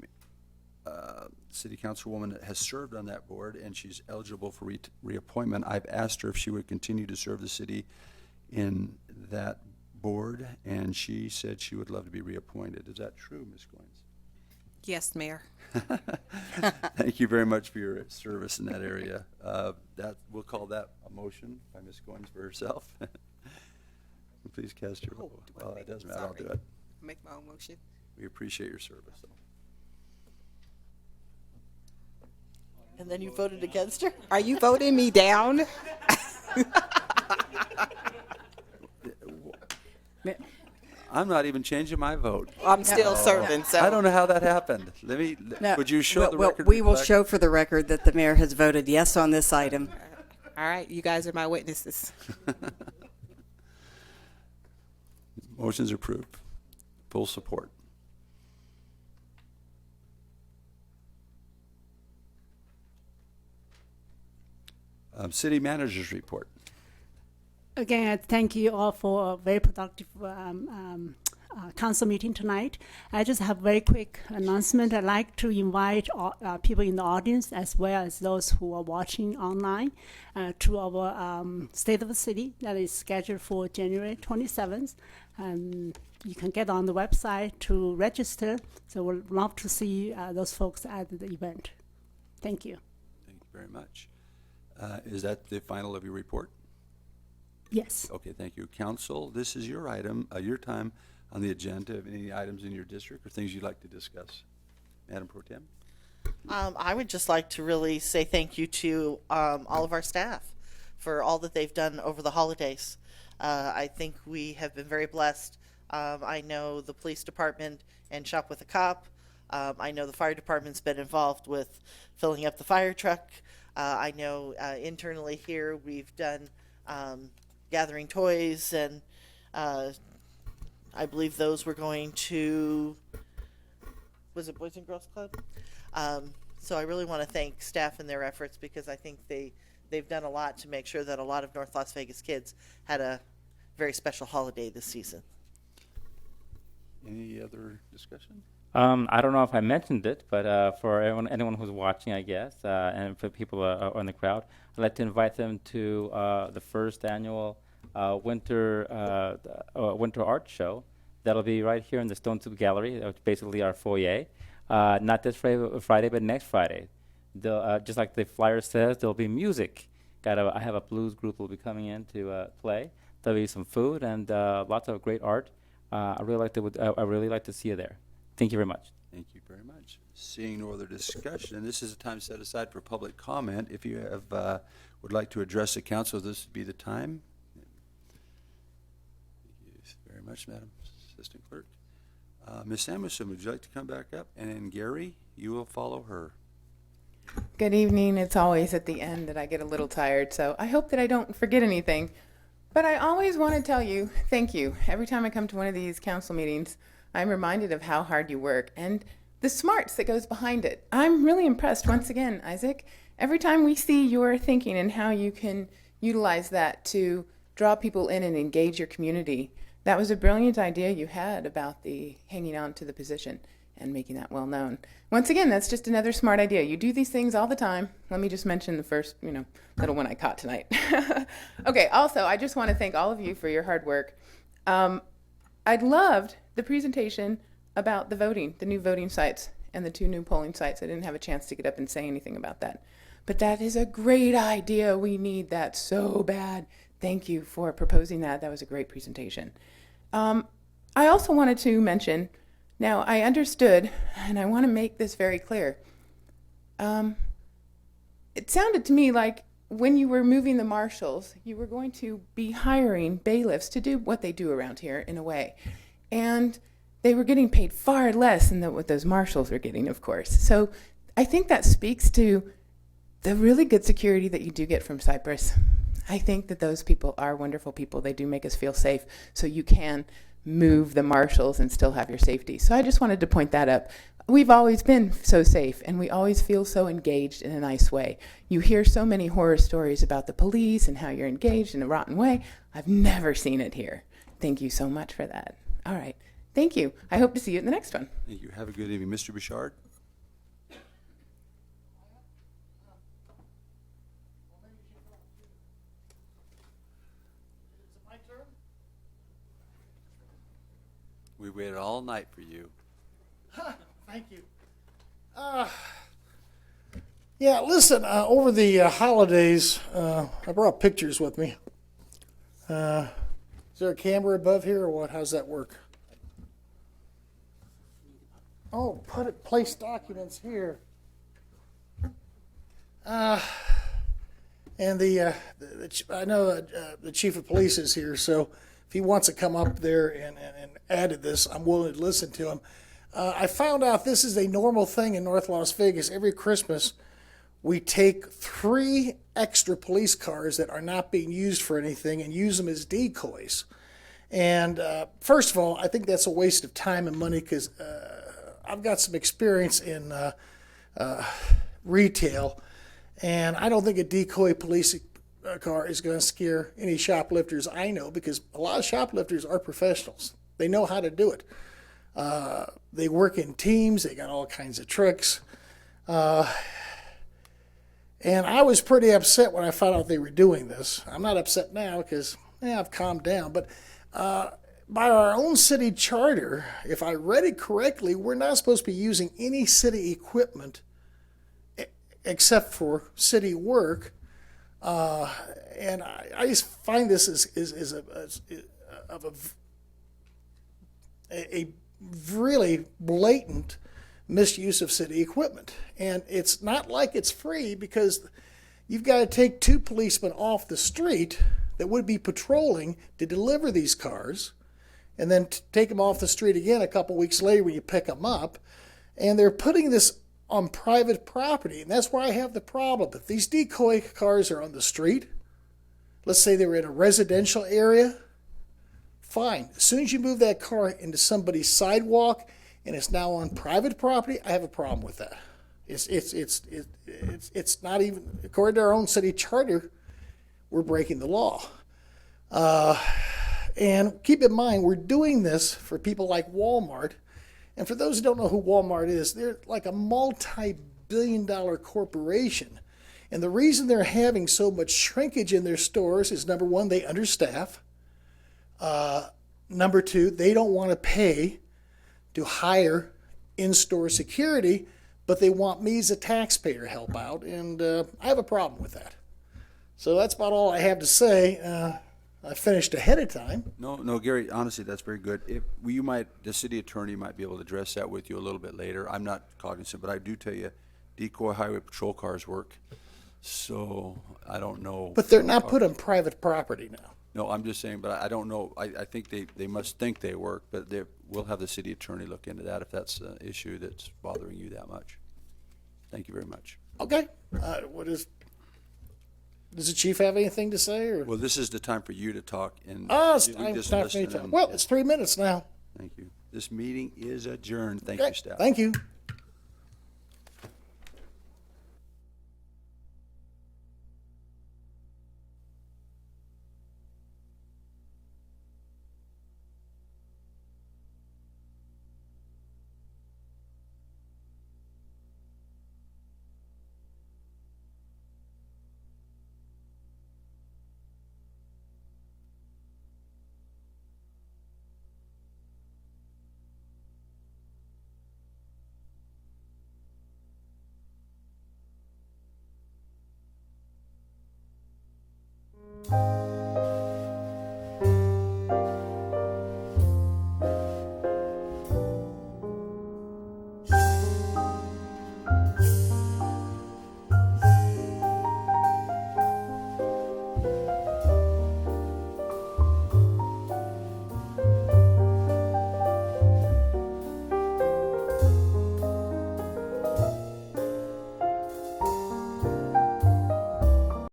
councilwoman, has served on that board, and she's eligible for reappointment. I've asked her if she would continue to serve the city in that board, and she said she would love to be reappointed. Is that true, Ms. Goins? Yes, Mayor. Thank you very much for your service in that area. We'll call that a motion by Ms. Goins for herself. Please cast your vote. Well, it doesn't matter. I'll do it. Make my own motion. We appreciate your service, though. And then you voted against her? Are you voting me down? I'm not even changing my vote. I'm still serving, so. I don't know how that happened. No, Would you show the record? We will reflect- show for the record that the mayor has voted yes on this item. All right, you guys are my witnesses. Motion's approved. Full support. City managers report. Again, I thank you all for a very productive council meeting tonight. I just have a very quick announcement. I'd like to invite people in the audience as well as those who are watching online to our State of the City that is scheduled for January 27th. You can get on the website to register. So we'd love to see those folks at the event. Thank you. Thank you very much. Is that the final of your report? Yes. Okay, thank you. Council, this is your item, your time on the agenda. Of any items in your district or things you'd like to discuss? Madam Pro Tem? I would just like to really say thank you to all of our staff for all that they've done over the holidays. I think we have been very blessed. I know the police department and Shop with a Cop. I know the fire department's been involved with filling up the fire truck. I know internally here we've done gathering toys, and I believe those were going to, was it Boys and Girls Club? So I really want to thank staff and their efforts, because I think they've done a lot to make sure that a lot of North Las Vegas kids had a very special holiday this season. Any other discussion? I don't know if I mentioned it, but for anyone who's watching, I guess, and for people in the crowd, I'd like to invite them to the first annual winter art show. That'll be right here in the Stone Soup Gallery, which is basically our foyer. Not this Friday, but next Friday. Just like the flyer says, there'll be music. I have a blues group will be coming in to play. There'll be some food and lots of great art. I really like to see you there. Thank you very much. Thank you very much. Seeing no other discussion, this is a time set aside for public comment. If you have would like to address the council, this would be the time. Thank you very much, Madam Assistant Clerk. Ms. Samuelson, would you like to come back up? And then Gary, you will follow her. Good evening. It's always at the end that I get a little tired, so I hope that I don't forget anything. But I always want to tell you thank you. Every time I come to one of these council meetings, I'm reminded of how hard you work. And the smarts that goes behind it. I'm really impressed once again, Isaac. Every time we see your thinking and how you can utilize that to draw people in and engage your community, that was a brilliant idea you had about the hanging on to the position and making that well known. Once again, that's just another smart idea. You do these things all the time. Let me just mention the first, little one I caught tonight. Okay, also, I just want to thank all of you for your hard work. I loved the presentation about the voting, the new voting sites and the 2 new polling sites. I didn't have a chance to get up and say anything about that. But that is a great idea. We need that so bad. Thank you for proposing that. That was a great presentation. I also wanted to mention, now I understood, and I want to make this very clear. It sounded to me like when you were moving the marshals, you were going to be hiring bailiffs to do what they do around here in a way. And they were getting paid far less than what those marshals were getting, of course. So I think that speaks to the really good security that you do get from Cypress. I think that those people are wonderful people. They do make us feel safe, so you can move the marshals and still have your safety. So I just wanted to point that up. We've always been so safe, and we always feel so engaged in a nice way. You hear so many horror stories about the police and how you're engaged in a rotten way. I've never seen it here. Thank you so much for that. All right. Thank you. I hope to see you in the next one. Thank you. Have a good evening. Mr. Bouchard? We waited all night for you. Thank you. Yeah, listen, over the holidays, I brought pictures with me. Is there a camera above here or what? How's that work? Oh, place documents here. And I know the chief of police is here, so if he wants to come up there and add to this, I'm willing to listen to him. I found out this is a normal thing in North Las Vegas. Every Christmas, we take 3 extra police cars that are not being used for anything and use them as decoys. And first of all, I think that's a waste of time and money because I've got some experience in retail, and I don't think a decoy police car is going to scare any shoplifters I know, because a lot of shoplifters are professionals. They know how to do it. They work in teams. They got all kinds of tricks. And I was pretty upset when I found out they were doing this. I'm not upset now because I've calmed down. But by our own city charter, if I read it correctly, we're not supposed to be using any city equipment except for city work. And I just find this is a really blatant misuse of city equipment. And it's not like it's free, because you've got to take 2 policemen off the street that would be patrolling to deliver these cars, and then take them off the street again a couple weeks later when you pick them up. And they're putting this on private property, and that's where I have the problem. If these decoy cars are on the street, let's say they were in a residential area, fine. As soon as you move that car into somebody's sidewalk and it's now on private property, I have a problem with that. It's not even, according to our own city charter, we're breaking the law. And keep in mind, we're doing this for people like Walmart. And for those who don't know who Walmart is, they're like a multi-billion-dollar corporation. And the reason they're having so much shrinkage in their stores is, number one, they understaff. Number 2, they don't want to pay to hire in-store security, but they want me as a taxpayer to help out, and I have a problem with that. So that's about all I have to say. I finished ahead of time. No, Gary, honestly, that's very good. The city attorney might be able to address that with you a little bit later. I'm not cognizant, but I do tell you, decoy highway patrol cars work. So I don't know. But they're not put on private property now. No, I'm just saying, but I don't know. I think they must think they work, but we'll have the city attorney look into that if that's an issue that's bothering you that much. Thank you very much. Okay. Does the chief have anything to say? Or? Well, this is the time for you to talk. And it's time for me to talk. Well, it's 3 minutes now. Thank you. This meeting is adjourned. Thank Okay. you, staff. Thank you. you.